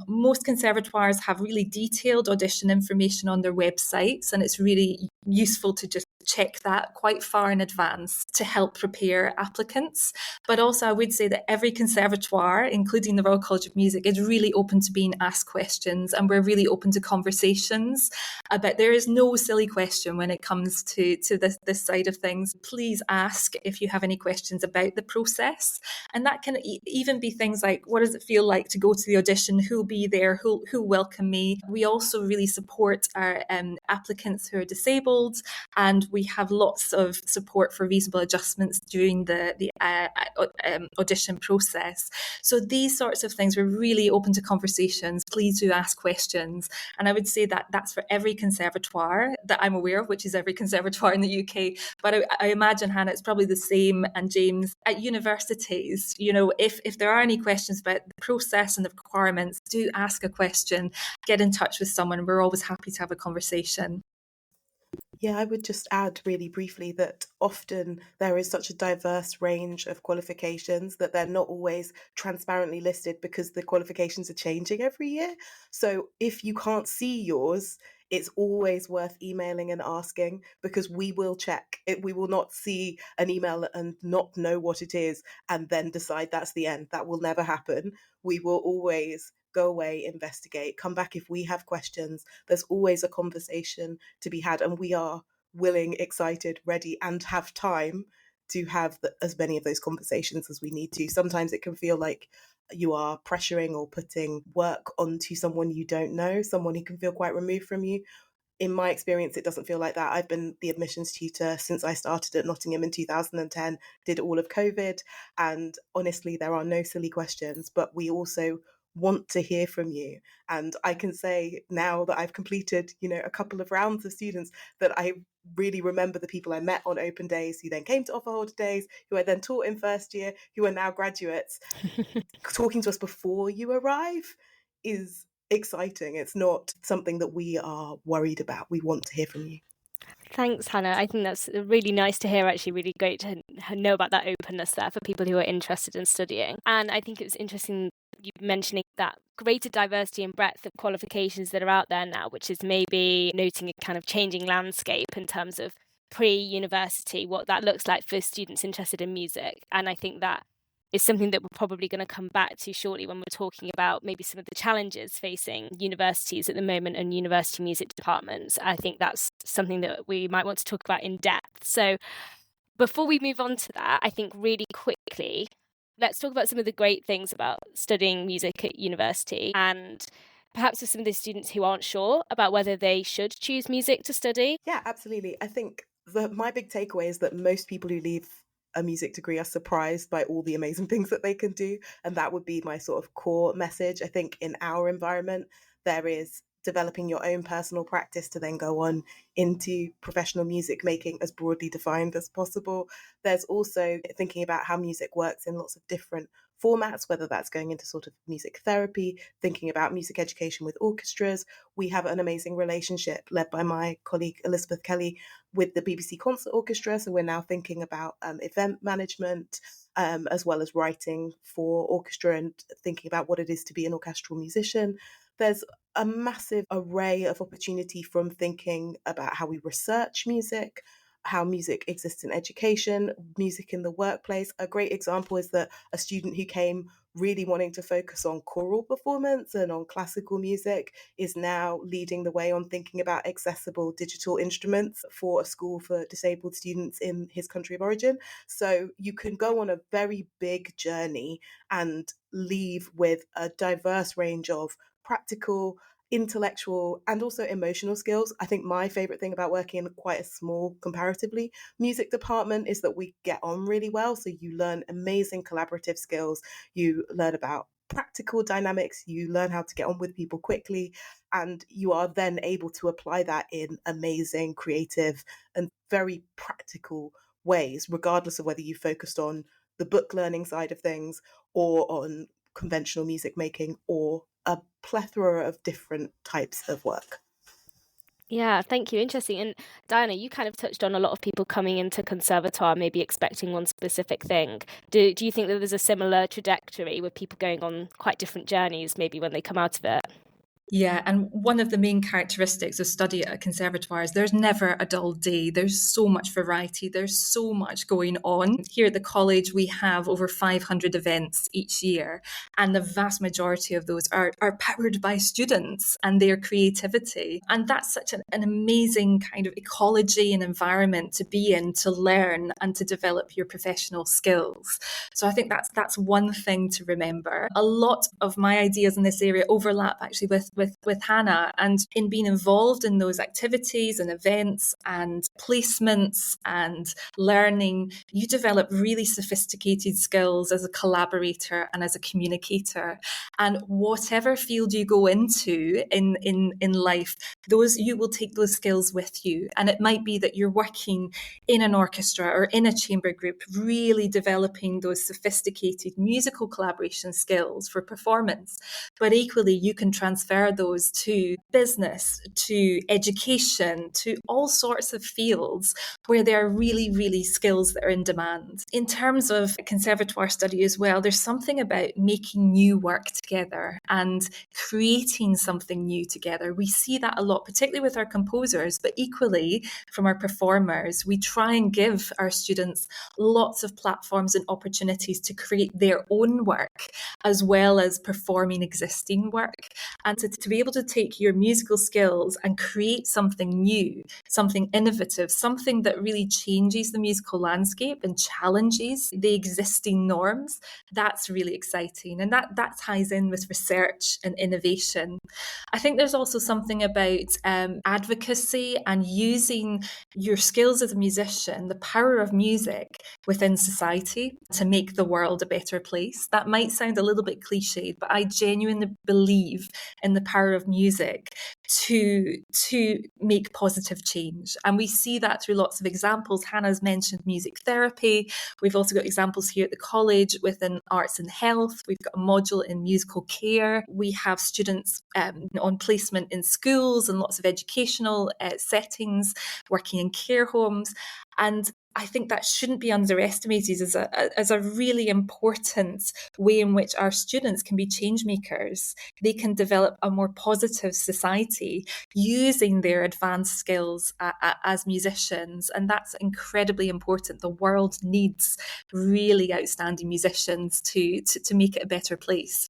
Speaker 5: Most conservatoires have really detailed audition information on their websites, and it's really useful to just check that quite far in advance to help prepare applicants. But also I would say that every conservatoire, including the Royal College of Music, is really open to being asked questions, and we're really open to conversations about. There is no silly question when it comes to this side of things. Please ask if you have any questions about the process, and that can even be things like, what does it feel like to go to the audition, who'll be there, who welcome me. We also really support our applicants who are disabled, and we have lots of support for reasonable adjustments during the audition process. So these sorts of things, we're really open to conversations. Please do ask questions. And I would say that that's for every conservatoire that I'm aware of, which is every conservatoire in the UK. But I imagine, Hannah, it's probably the same, and James, at universities, if there are any questions about the process and the requirements, do ask a question, get in touch with someone. We're always happy to have a conversation.
Speaker 4: Yeah, I would just add really briefly that often there is such a diverse range of qualifications that they're not always transparently listed, because the qualifications are changing every year. So if you can't see yours, it's always worth emailing and asking, because we will check it. We will not see an email and not know what it is and then decide that's the end. That will never happen. We will always go away, investigate, come back if we have questions. There's always a conversation to be had, and we are willing, excited, ready, and have time to have as many of those conversations as we need to. Sometimes it can feel like you are pressuring or putting work onto someone you don't know, someone who can feel quite removed from you. In my experience, it doesn't feel like that. I've been the admissions tutor since I started at Nottingham in 2010, did all of COVID. And honestly, there are no silly questions, but we also want to hear from you. And I can say now that I've completed, a couple of rounds of students, that I really remember the people I met on open days who then came to offer holder days, who I then taught in first year, who are now graduates. Talking to us before you arrive is exciting. It's not something that we are worried about. We want to hear from you.
Speaker 2: Thanks, Hannah. I think that's really nice to hear, actually really great to know about that openness there for people who are interested in studying. And I think it was interesting you mentioning that greater diversity and breadth of qualifications that are out there now, which is maybe noting a kind of changing landscape in terms of pre-university, what that looks like for students interested in music. And I think that is something that we're probably going to come back to shortly when we're talking about maybe some of the challenges facing universities at the moment and university music departments. I think that's something that we might want to talk about in depth. So before we move on to that, I think really quickly, let's talk about some of the great things about studying music at university, and perhaps for some of the students who aren't sure about whether they should choose music to study.
Speaker 4: Yeah, absolutely. I think my big takeaway is that most people who leave a music degree are surprised by all the amazing things that they can do. And that would be my sort of core message. I think in our environment, there is developing your own personal practice to then go on into professional music making as broadly defined as possible. There's also thinking about how music works in lots of different formats, whether that's going into sort of music therapy, thinking about music education with orchestras. We have an amazing relationship led by my colleague Elizabeth Kelly with the BBC Concert Orchestra. So we're now thinking about event management, as well as writing for orchestra and thinking about what it is to be an orchestral musician. There's a massive array of opportunity from thinking about how we research music, how music exists in education, music in the workplace. A great example is that a student who came really wanting to focus on choral performance and on classical music is now leading the way on thinking about accessible digital instruments for a school for disabled students in his country of origin. So you can go on a very big journey and leave with a diverse range of practical, intellectual, and also emotional skills. I think my favorite thing about working in quite a small, comparatively, music department is that we get on really well. So you learn amazing collaborative skills. You learn about practical dynamics. You learn how to get on with people quickly. And you are then able to apply that in amazing, creative, and very practical ways, regardless of whether you focused on the book learning side of things or on conventional music making or a plethora of different types of work.
Speaker 2: Yeah, thank you. Interesting. And Diana, you kind of touched on a lot of people coming into conservatoire maybe expecting one specific thing. Do you think that there's a similar trajectory with people going on quite different journeys maybe when they come out of it?
Speaker 5: Yeah, and one of the main characteristics of study at a conservatoire is there's never a dull day. There's so much variety. There's so much going on. Here at the college, we have over 500 events each year, and the vast majority of those are powered by students and their creativity. And that's such an amazing kind of ecology and environment to be in, to learn and to develop your professional skills. So I think that's one thing to remember. A lot of my ideas in this area overlap actually with Hannah, and in being involved in those activities and events and placements and learning, you develop really sophisticated skills as a collaborator and as a communicator. And whatever field you go into in life, you will take those skills with you. And it might be that you're working in an orchestra or in a chamber group, really developing those sophisticated musical collaboration skills for performance. But equally, you can transfer those to business, to education, to all sorts of fields where there are really, really skills that are in demand. In terms of conservatoire study as well, there's something about making new work together and creating something new together. We see that a lot, particularly with our composers, but equally from our performers. We try and give our students lots of platforms and opportunities to create their own work, as well as performing existing work, and to to be able to take your musical skills and create something new, something innovative, something that really changes the musical landscape and challenges the existing norms, that's really exciting. And that ties in with research and innovation. I think there's also something about advocacy and using your skills as a musician, the power of music within society to make the world a better place. That might sound a little bit cliched, but I genuinely believe in the power of music to make positive change. And we see that through lots of examples. Hannah's mentioned music therapy. We've also got examples here at the college within arts and health. We've got a module in musical care. We have students on placement in schools and lots of educational settings, working in care homes. And I think that shouldn't be underestimated as a really important way in which our students can be change makers. They can develop a more positive society using their advanced skills as musicians. And that's incredibly important. The world needs really outstanding musicians to make it a better place.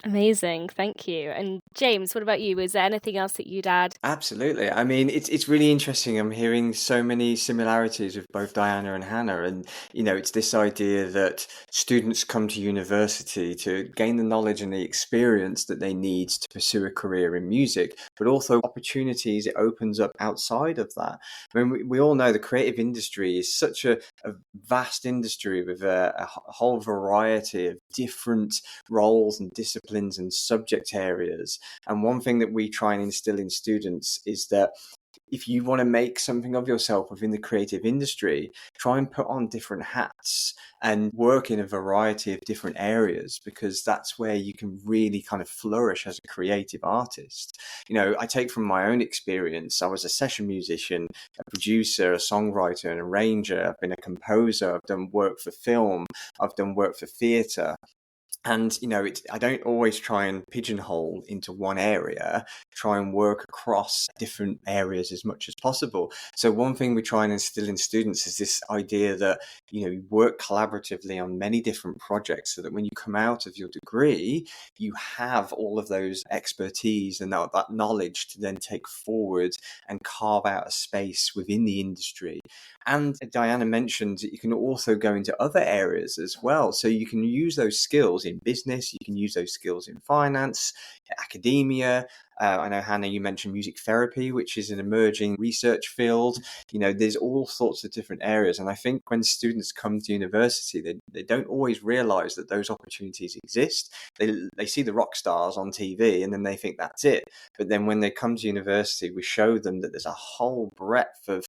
Speaker 2: Amazing, thank you. And James, what about you? Is there anything else that you'd add?
Speaker 3: Absolutely. I mean, it's really interesting. I'm hearing so many similarities with both Diana and Hannah. And, it's this idea that students come to university to gain the knowledge and the experience that they need to pursue a career in music, but also opportunities it opens up outside of that. I mean, we all know the creative industry is such a vast industry with a whole variety of different roles and disciplines and subject areas. And one thing that we try and instill in students is that if you want to make something of yourself within the creative industry, try and put on different hats and work in a variety of different areas, because that's where you can really kind of flourish as a creative artist. I take from my own experience, I was a session musician, a producer, a songwriter, an arranger. I've been a composer. I've done work for film. I've done work for theatre. And, I don't always try and pigeonhole into one area, try and work across different areas as much as possible. So one thing we try and instill in students is this idea that, you work collaboratively on many different projects so that when you come out of your degree, you have all of those expertise and that knowledge to then take forward and carve out a space within the industry. And Diana mentioned that you can also go into other areas as well. So you can use those skills in business, you can use those skills in finance, academia. I know, Hannah, you mentioned music therapy, which is an emerging research field. There's all sorts of different areas. And I think when students come to university, they don't always realize that those opportunities exist. They see the rock stars on TV and then they think that's it. But then when they come to university, we show them that there's a whole breadth of,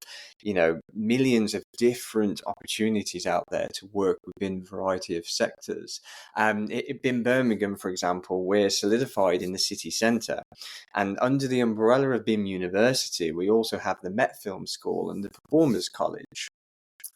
Speaker 3: millions of different opportunities out there to work within a variety of sectors. In Birmingham, for example, we're solidified in the city centre. And under the umbrella of BIMM University, we also have the Met Film School and the Performers College.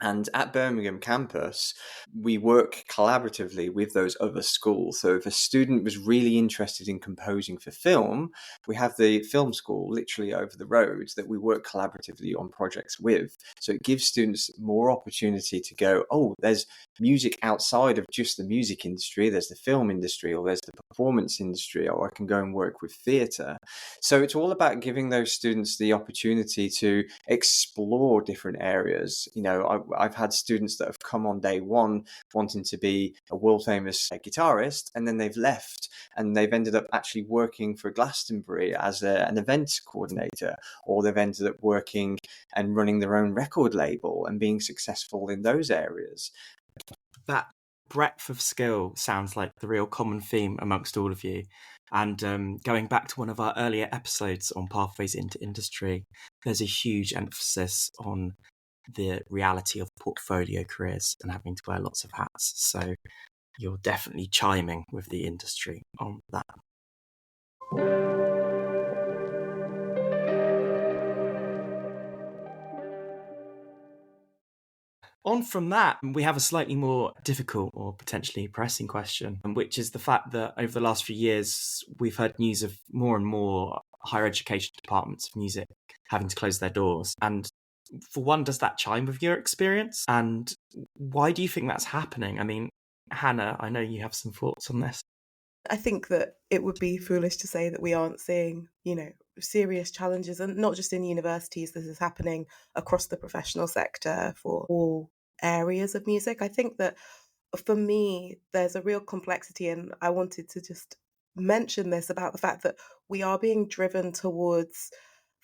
Speaker 3: And at Birmingham campus, we work collaboratively with those other schools. So if a student was really interested in composing for film, we have the film school literally over the road that we work collaboratively on projects with. So it gives students more opportunity to go, oh, there's music outside of just the music industry. There's the film industry, or there's the performance industry, or I can go and work with theatre. So it's all about giving those students the opportunity to explore different areas. I've had students that have come on day one wanting to be a world famous guitarist, and then they've left and they've ended up actually working for Glastonbury as an event coordinator, or they've ended up working and running their own record label and being successful in those areas.
Speaker 1: That breadth of skill sounds like the real common theme amongst all of you. And going back to one of our earlier episodes on pathways into industry, there's a huge emphasis on the reality of portfolio careers and having to wear lots of hats. So you're definitely chiming with the industry on that. On from that, we have a slightly more difficult or potentially pressing question, which is the fact that over the last few years, we've heard news of more and more higher education departments of music having to close their doors. And for one, does that chime with your experience? And why do you think that's happening? I mean, Hannah, I know you have some thoughts on this.
Speaker 4: I think that it would be foolish to say that we aren't seeing, serious challenges, and not just in universities. This is happening across the professional sector for all areas of music. I think that for me, there's a real complexity, and I wanted to just mention this about the fact that we are being driven towards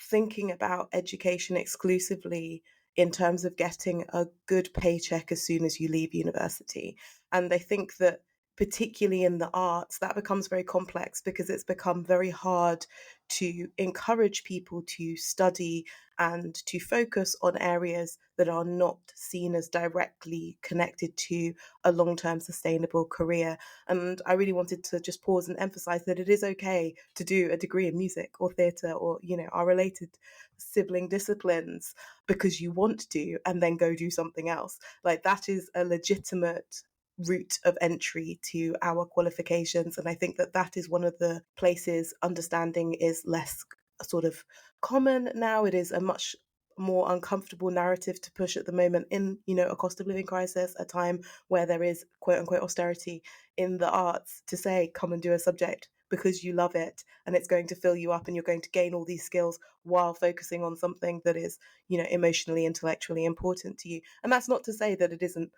Speaker 4: thinking about education exclusively in terms of getting a good paycheck as soon as you leave university. And I think that particularly in the arts, that becomes very complex because it's become very hard to encourage people to study and to focus on areas that are not seen as directly connected to a long-term sustainable career. And I really wanted to just pause and emphasize that it is okay to do a degree in music or theatre or, our related sibling disciplines because you want to, and then go do something else. Like, that is a legitimate route of entry to our qualifications. And I think that that is one of the places understanding is less sort of common now. It is a much more uncomfortable narrative to push at the moment in, a cost of living crisis, a time where there is quote unquote austerity in the arts, to say, come and do a subject because you love it and it's going to fill you up and you're going to gain all these skills while focusing on something that is, emotionally, intellectually important to you. And that's not to say that it isn't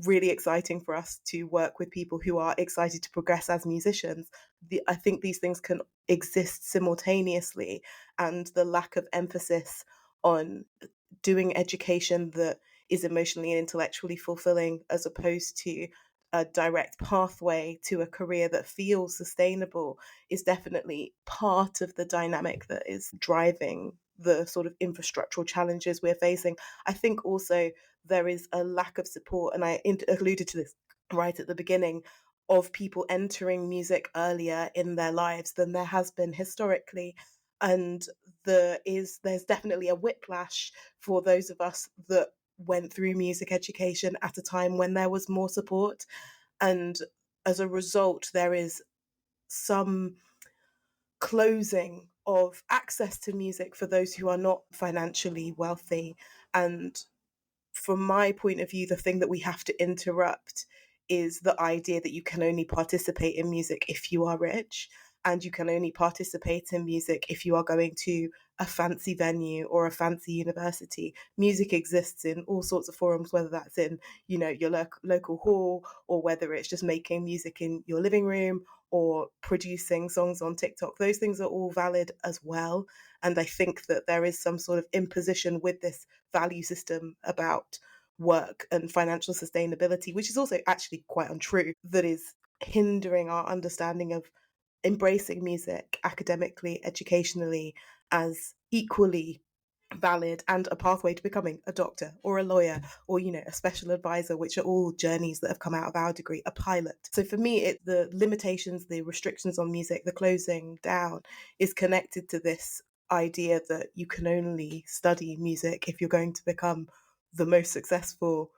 Speaker 4: really exciting for us to work with people who are excited to progress as musicians. I think these things can exist simultaneously, and the lack of emphasis on doing education that is emotionally and intellectually fulfilling as opposed to a direct pathway to a career that feels sustainable is definitely part of the dynamic that is driving the sort of infrastructural challenges we're facing. I think also there is a lack of support, and I alluded to this right at the beginning, of people entering music earlier in their lives than there has been historically. And there's definitely a whiplash for those of us that went through music education at a time when there was more support. And as a result, there is some closing of access to music for those who are not financially wealthy. And from my point of view, the thing that we have to interrupt is the idea that you can only participate in music if you are rich, and you can only participate in music if you are going to a fancy venue or a fancy university. Music exists in all sorts of forums, whether that's in, your local hall, or whether it's just making music in your living room or producing songs on TikTok. Those things are all valid as well. And I think that there is some sort of imposition with this value system about work and financial sustainability, which is also actually quite untrue, that is hindering our understanding of embracing music academically, educationally, as equally valid and a pathway to becoming a doctor or a lawyer or, a special advisor, which are all journeys that have come out of our degree, a pilot. So for me, the limitations, the restrictions on music, the closing down is connected to this idea that you can only study music if you're going to become the most successful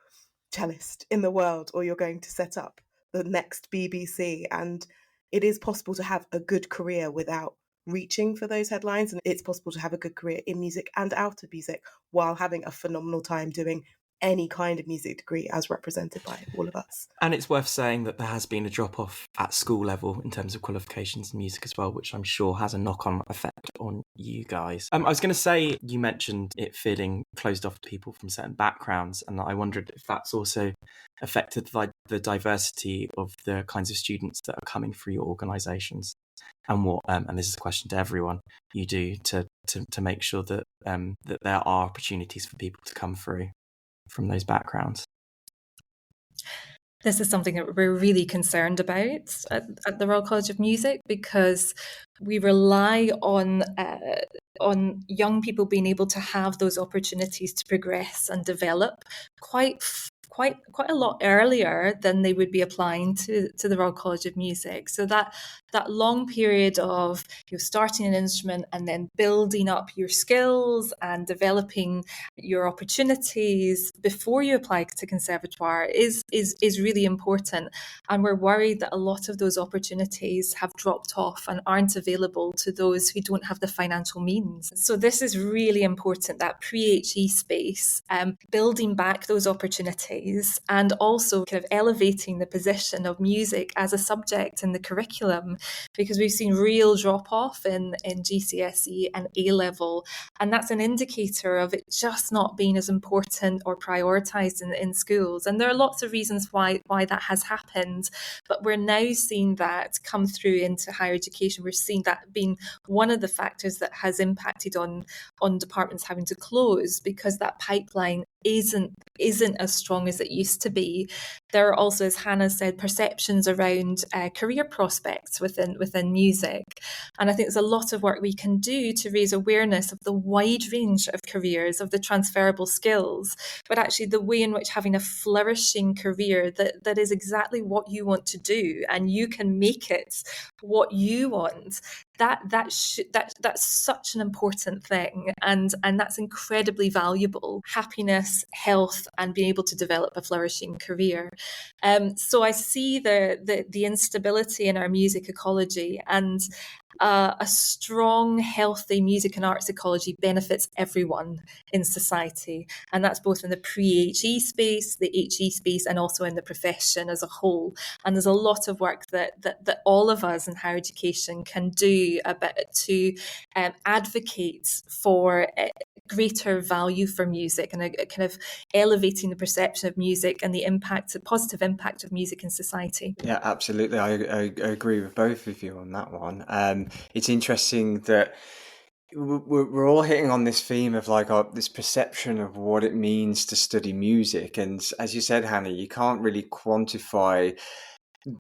Speaker 4: cellist in the world, or you're going to set up the next BBC. And it is possible to have a good career without reaching for those headlines, and it's possible to have a good career in music and out of music while having a phenomenal time doing any kind of music degree as represented by all of us.
Speaker 1: And it's worth saying that there has been a drop-off at school level in terms of qualifications in music as well, which I'm sure has a knock-on effect on you guys. I was going to say, you mentioned it feeling closed off to people from certain backgrounds, and I wondered if that's also affected the diversity of the kinds of students that are coming through your organisations, and what, and this is a question to everyone, you do to make sure that that there are opportunities for people to come through from those backgrounds.
Speaker 5: This is something that we're really concerned about at the Royal College of Music, because we rely on young people being able to have those opportunities to progress and develop quite a lot earlier than they would be applying to the Royal College of Music. So that long period of starting an instrument and then building up your skills and developing your opportunities before you apply to conservatoire is really important. And we're worried that a lot of those opportunities have dropped off and aren't available to those who don't have the financial means. So this is really important, that pre-HE space, building back those opportunities opportunities, and also kind of elevating the position of music as a subject in the curriculum, because we've seen real drop off in GCSE and A level, and that's an indicator of it just not being as important or prioritised in schools. And there are lots of reasons why that has happened, but we're now seeing that come through into higher education. We're seeing that being one of the factors that has impacted on departments having to close, because that pipeline isn't as strong as it used to be. There are also, as Hannah said, perceptions around career prospects within music. And I think there's a lot of work we can do to raise awareness of the wide range of careers, of the transferable skills, but actually the way in which having a flourishing career that is exactly what you want to do, and you can make it what you want, that's such an important thing, and that's incredibly valuable. Happiness, health, and being able to develop a flourishing career. So I see the instability in our music ecology, and a strong, healthy music and arts ecology benefits everyone in society. And that's both in the pre-HE space, the HE space, and also in the profession as a whole. And there's a lot of work that all of us in higher education can do to advocate for greater value for music, and a kind of elevating the perception of music and the positive impact of music in society.
Speaker 3: Yeah, absolutely. I agree with both of you on that one. It's interesting that we're all hitting on this theme of like this perception of what it means to study music. And as you said, Hannah, you can't really quantify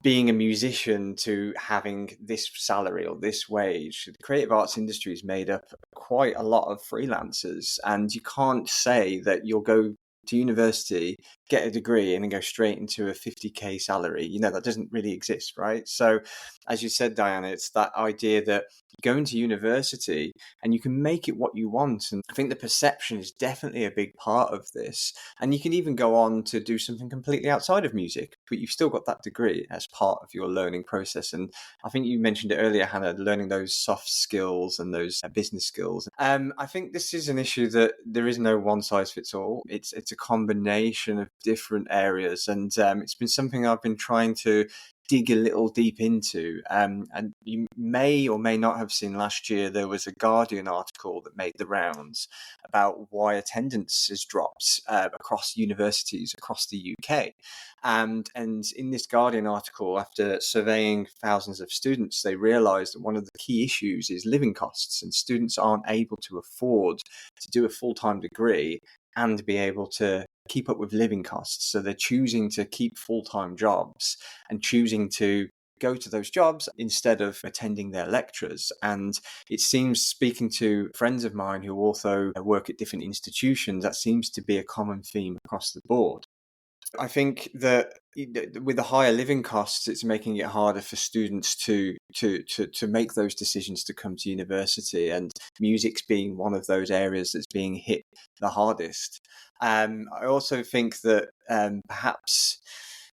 Speaker 3: being a musician to having this salary or this wage. The creative arts industry is made up quite a lot of freelancers, and you can't say that you'll go to university, get a degree, and then go straight into a 50k salary. You know, that doesn't really exist, right? So as you said, Diana, it's that idea that you go into university and you can make it what you want. And I think the perception is definitely a big part of this. And you can even go on to do something completely outside of music, but you've still got that degree as part of your learning process. And I think you mentioned it earlier, Hannah, learning those soft skills and those business skills. I think this is an issue that there is no one size fits all. It's a combination of different areas, and it's been something I've been trying to dig a little deep into. And you may or may not have seen last year, there was a Guardian article that made the rounds about why attendance has dropped across universities across the UK. And in this Guardian article, after surveying thousands of students, they realised that one of the key issues is living costs, and students aren't able to afford to do a full-time degree and be able to keep up with living costs. So they're choosing to keep full-time jobs and choosing to go to those jobs instead of attending their lectures. And it seems, speaking to friends of mine who also work at different institutions, that seems to be a common theme across the board. I think that with the higher living costs, it's making it harder for students to make those decisions to come to university, and music's being one of those areas that's being hit the hardest. I also think that perhaps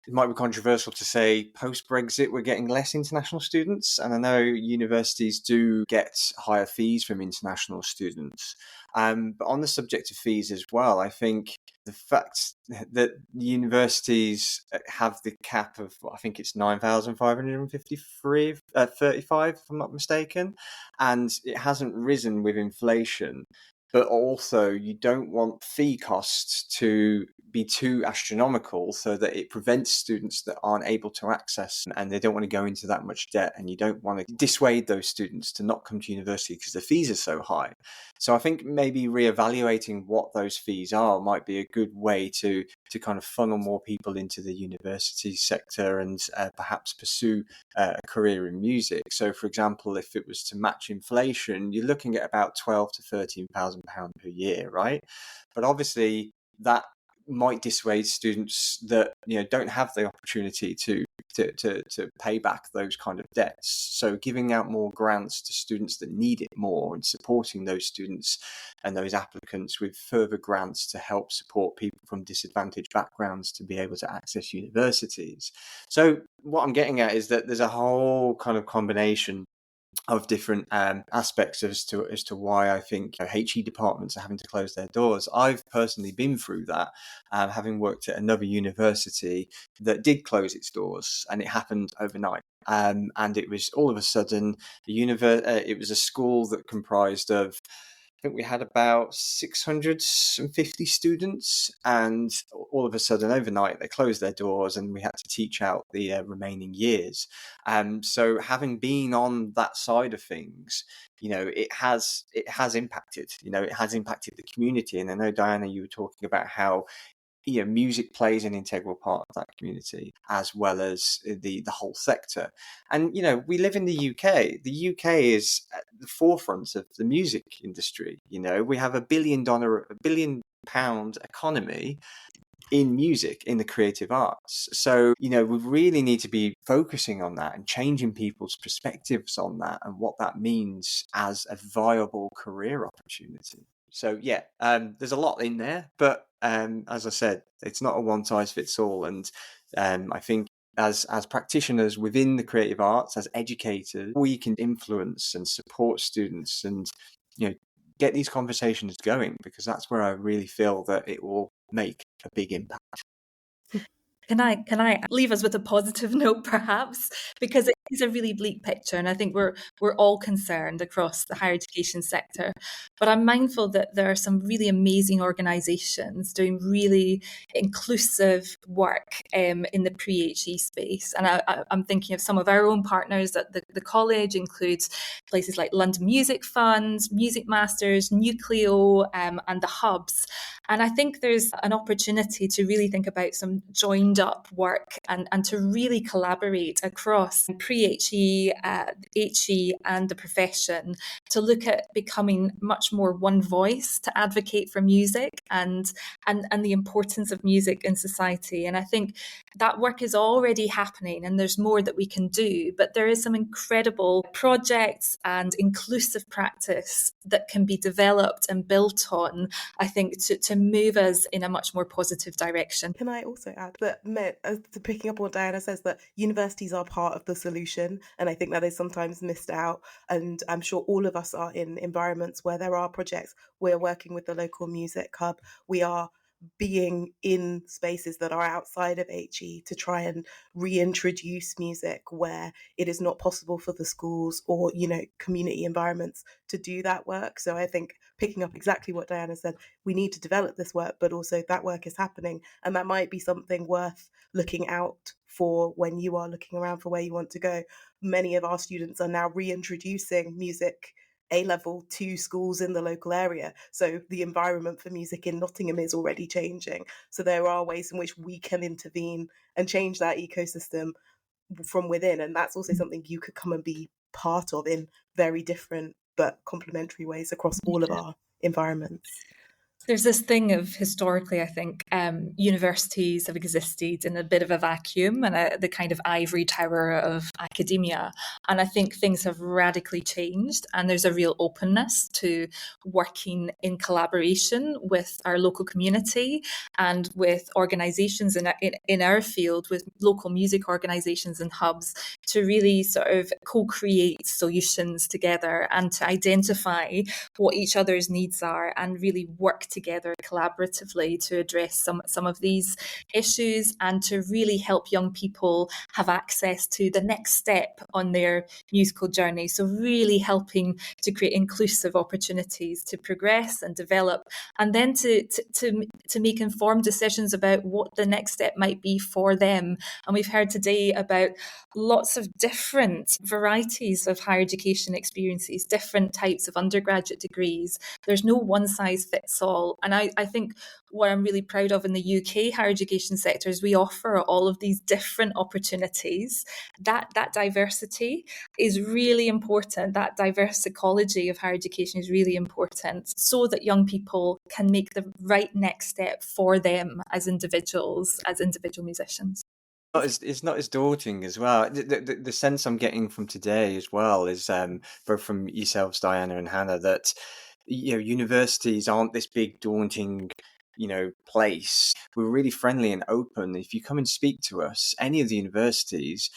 Speaker 3: it might be controversial to say post-Brexit we're getting less international students, and I know universities do get higher fees from international students. But on the subject of fees as well, I think the fact that universities have the cap of, I think it's 9,535, if I'm not mistaken, and it hasn't risen with inflation. But also, you don't want fee costs to be too astronomical so that it prevents students that aren't able to access, and they don't want to go into that much debt, and you don't want to dissuade those students to not come to university because the fees are so high. So I think maybe reevaluating what those fees are might be a good way to kind of funnel more people into the university sector and perhaps pursue a career in music. So, for example, if it was to match inflation, you're looking at about £12,000 to £13,000 per year, right? But obviously that might dissuade students that don't have the opportunity to pay back those kind of debts. So giving out more grants to students that need it more, and supporting those students and those applicants with further grants to help support people from disadvantaged backgrounds to be able to access universities. So what I'm getting at is that there's a whole kind of combination different aspects as to why I think HE departments are having to close their doors. I've personally been through that, having worked at another university that did close its doors, and it happened overnight. And it was all of a sudden it was a school that comprised of, I think we had about 650 students, and all of a sudden overnight they closed their doors and we had to teach out the remaining years. So having been on that side of things, it has impacted. It has impacted the community. And I know, Diana, you were talking about how music plays an integral part of that community, as well as the whole sector. And we live in the UK. The UK is at the forefront of the music industry. We have £1 billion economy in music, in the creative arts. So we really need to be focusing on that and changing people's perspectives on that and what that means as a viable career opportunity. So there's a lot in there, but as I said, it's not a one size fits all. And I think as practitioners within the creative arts, as educators, we can influence and support students and get these conversations going, because that's where I really feel that it will make a big impact.
Speaker 5: Can I leave us with a positive note, perhaps? Because it is a really bleak picture, and I think we're all concerned across the higher education sector. But I'm mindful that there are some really amazing organisations doing really inclusive work in the pre-HE space. And I'm thinking of some of our own partners at the college, includes places like London Music Fund, Music Masters, Nucleo, and the hubs. And I think there's an opportunity to really think about some joined up work and to really collaborate across pre-HE, HE and the profession to look at becoming much more one voice to advocate for music and the importance of music in society. And I think that work is already happening and there's more that we can do, but there is some incredible projects and inclusive practice that can be developed and built on, I think, to move us in a much more positive direction.
Speaker 4: Can I also add that, picking up on what Diana says, that universities are part of the solution, and I think that is sometimes missed out. And I'm sure all of us are in environments where there are projects. We're working with the local music hub. We are being in spaces that are outside of HE to try and reintroduce music where it is not possible for the schools or community environments to do that work. So I think, picking up exactly what Diana said, we need to develop this work, but also that work is happening, and that might be something worth looking out for when you are looking around for where you want to go. Many of our students are now reintroducing music A-level to schools in the local area. So the environment for music in Nottingham is already changing. So there are ways in which we can intervene and change that ecosystem from within. And that's also something you could come and be part of in very different but complementary ways across all of our environments.
Speaker 5: There's this thing of, historically, I think, universities have existed in a bit of a vacuum and the kind of ivory tower of academia. And I think things have radically changed, and there's a real openness to working in collaboration with our local community and with organisations in our field, with local music organisations and hubs, to really sort of co-create solutions together and to identify what each other's needs are and really work together collaboratively to address some of these issues and to really help young people have access to the next step on their musical journey. So really helping to create inclusive opportunities to progress and develop, and then to make informed decisions about what the next step might be for them. And we've heard today about lots of different varieties of higher education experiences, different types of undergraduate degrees. There's no one size fits all. And I think what I'm really proud of in the UK higher education sector is we offer all of these different opportunities. That diversity is really important. That diverse ecology of higher education is really important so that young people can make the right next step for them as individuals, as individual musicians.
Speaker 3: It's not as daunting as well. The sense I'm getting from today as well is both from yourselves, Diana and Hannah, that universities aren't this big daunting place. We're really friendly and open. If you come and speak to us, any of the universities,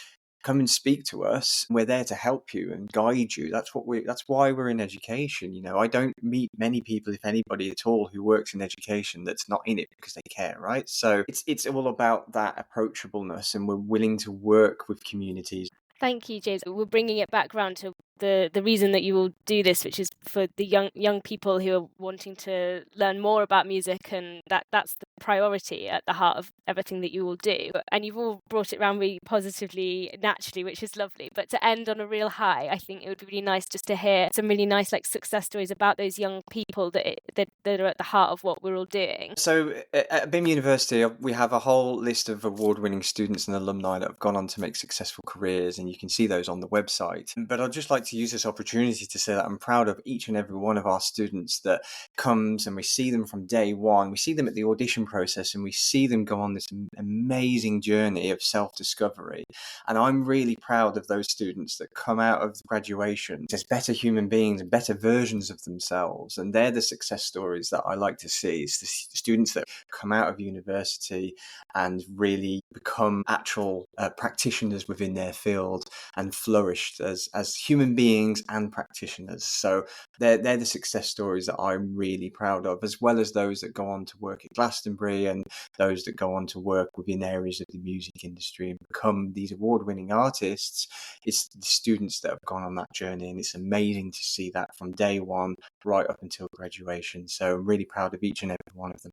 Speaker 3: come and speak to us. We're there to help you and guide you. That's why we're in education. I don't meet many people, if anybody at all, who works in education that's not in it because they care, right? So it's all about that approachableness, and we're willing to work with communities.
Speaker 2: Thank you, James. We're bringing it back round to the reason that you will do this, which is for the young people who are wanting to learn more about music, and that's the priority at the heart of everything that you will do. And you've all brought it around really positively, naturally, which is lovely. But to end on a real high, I think it would be really nice just to hear some really nice success stories about those young people that are at the heart of what we're all doing.
Speaker 3: So at BIMM University, we have a whole list of award-winning students and alumni that have gone on to make successful careers, and you can see those on the website. But I'd just like to use this opportunity to say that I'm proud of each and every one of our students that comes, and we see them from day one. We see them at the audition process, and we see them go on this amazing journey of self-discovery. And I'm really proud of those students that come out of graduation as better human beings and better versions of themselves. And they're the success stories that I like to see. It's the students that come out of university and really become actual practitioners within their field and flourished as human beings and practitioners. So they're the success stories that I'm really proud of, as well as those that go on to work at Glastonbury and those that go on to work within areas of the music industry and become these award-winning artists. It's the students that have gone on that journey, and it's amazing to see that from day one right up until graduation. So I'm really proud of each and every one of them.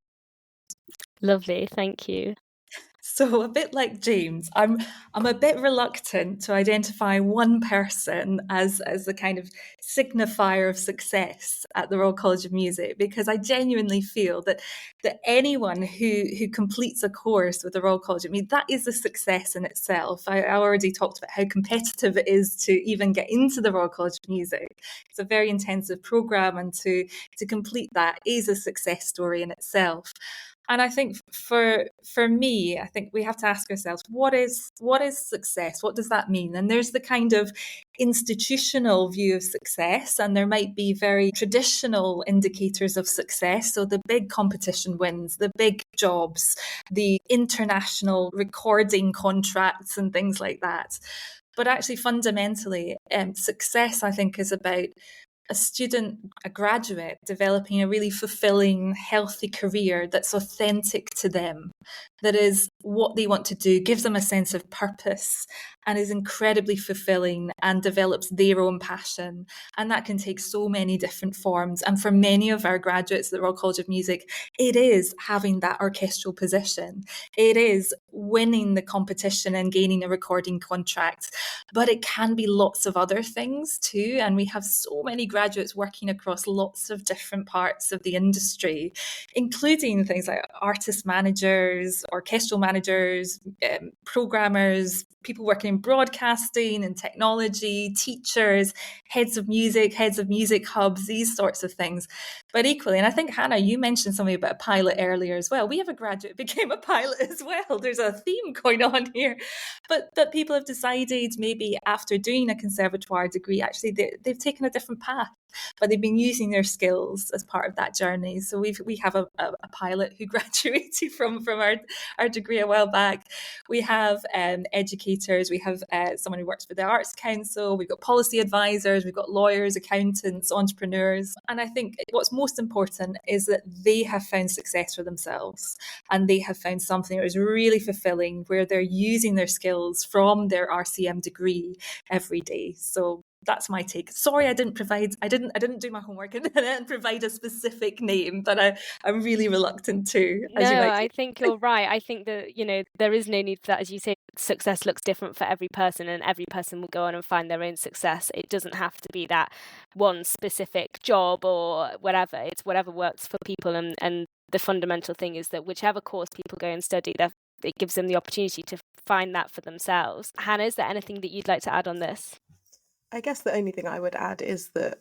Speaker 2: Lovely, thank you.
Speaker 5: So a bit like James, I'm a bit reluctant to identify one person as the kind of signifier of success at the Royal College of Music, because I genuinely feel that anyone who completes a course with the Royal College of Music, that is a success in itself. I already talked about how competitive it is to even get into the Royal College of Music. It's a very intensive programme, and to complete that is a success story in itself. And I think for me, I think we have to ask ourselves, what is success? What does that mean? And there's the kind of institutional view of success, and there might be very traditional indicators of success. So the big competition wins, the big jobs, the international recording contracts and things like that. But actually, fundamentally, success, I think, is about a student, a graduate, developing a really fulfilling, healthy career that's authentic to them, that is what they want to do, gives them a sense of purpose, and is incredibly fulfilling and develops their own passion. And that can take so many different forms. And for many of our graduates at the Royal College of Music, it is having that orchestral position. It is winning the competition and gaining a recording contract. But it can be lots of other things too. And we have so many graduates working across lots of different parts of the industry, including things like artist managers, orchestral managers, programmers, people working in broadcasting and technology, teachers, heads of music hubs, these sorts of things. But equally, and I think, Hannah, you mentioned something about a pilot earlier as well. We have a graduate who became a pilot as well. There's a theme going on here. But people have decided maybe after doing a conservatoire degree, actually they've taken a different path, but they've been using their skills as part of that journey. So we have a pilot who graduated from our degree a while back. We have educators, we have someone who works for the Arts Council, we've got policy advisors, we've got lawyers, accountants, entrepreneurs. And I think what's most important is that they have found success for themselves, and they have found something that is really fulfilling, where they're using their skills from their RCM degree every day. So that's my take. Sorry, I didn't do my homework and then provide a specific name, but I'm really reluctant to.
Speaker 2: I think you're right. I think that, there is no need for that. As you say, success looks different for every person, and every person will go on and find their own success. It doesn't have to be that one specific job or whatever. It's whatever works for people. And the fundamental thing is that whichever course people go and study, it gives them the opportunity to find that for themselves. Hannah, is there anything that you'd like to add on this?
Speaker 4: I guess the only thing I would add is that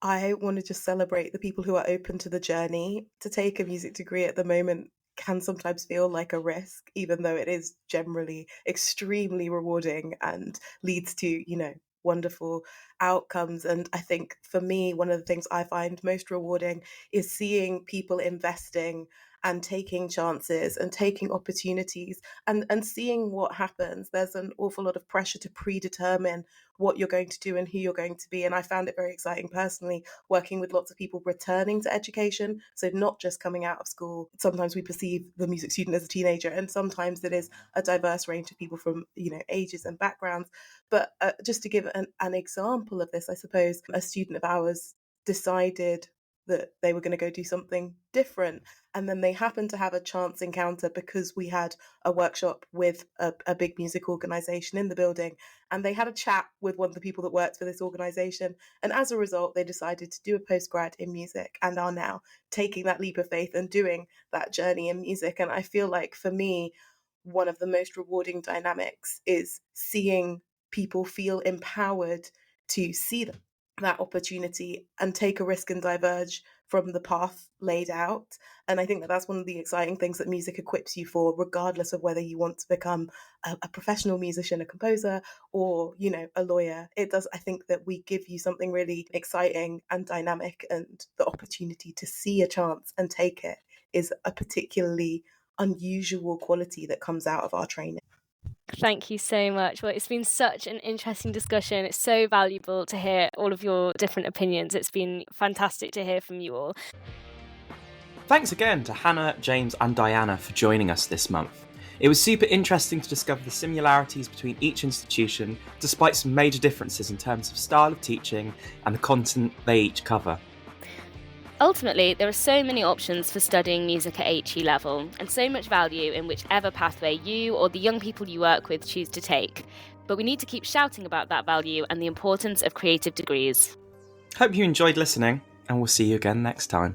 Speaker 4: I want to just celebrate the people who are open to the journey. To take a music degree at the moment can sometimes feel like a risk, even though it is generally extremely rewarding and leads to, wonderful outcomes. And I think for me, one of the things I find most rewarding is seeing people investing and taking chances and taking opportunities and seeing what happens. There's an awful lot of pressure to predetermine what you're going to do and who you're going to be. And I found it very exciting personally, working with lots of people returning to education. So not just coming out of school. Sometimes we perceive the music student as a teenager, and sometimes it is a diverse range of people from, ages and backgrounds. But just to give an example of this, I suppose a student of ours decided that they were going to go do something different. And then they happened to have a chance encounter because we had a workshop with a big music organisation in the building. And they had a chat with one of the people that worked for this organisation. And as a result, they decided to do a postgrad in music and are now taking that leap of faith and doing that journey in music. And I feel like for me, one of the most rewarding dynamics is seeing people feel empowered to see that opportunity and take a risk and diverge from the path laid out. And I think that that's one of the exciting things that music equips you for, regardless of whether you want to become a professional musician, a composer, or, a lawyer. It does, I think that we give you something really exciting and dynamic, and the opportunity to see a chance and take it is a particularly unusual quality that comes out of our training.
Speaker 2: Thank you so much. Well, it's been such an interesting discussion. It's so valuable to hear all of your different opinions. It's been fantastic to hear from you all.
Speaker 1: Thanks again to Hannah, James and Diana for joining us this month. It was super interesting to discover the similarities between each institution, despite some major differences in terms of style of teaching and the content they each cover.
Speaker 2: Ultimately, there are so many options for studying music at HE level, and so much value in whichever pathway you or the young people you work with choose to take. But we need to keep shouting about that value and the importance of creative degrees.
Speaker 1: Hope you enjoyed listening, and we'll see you again next time.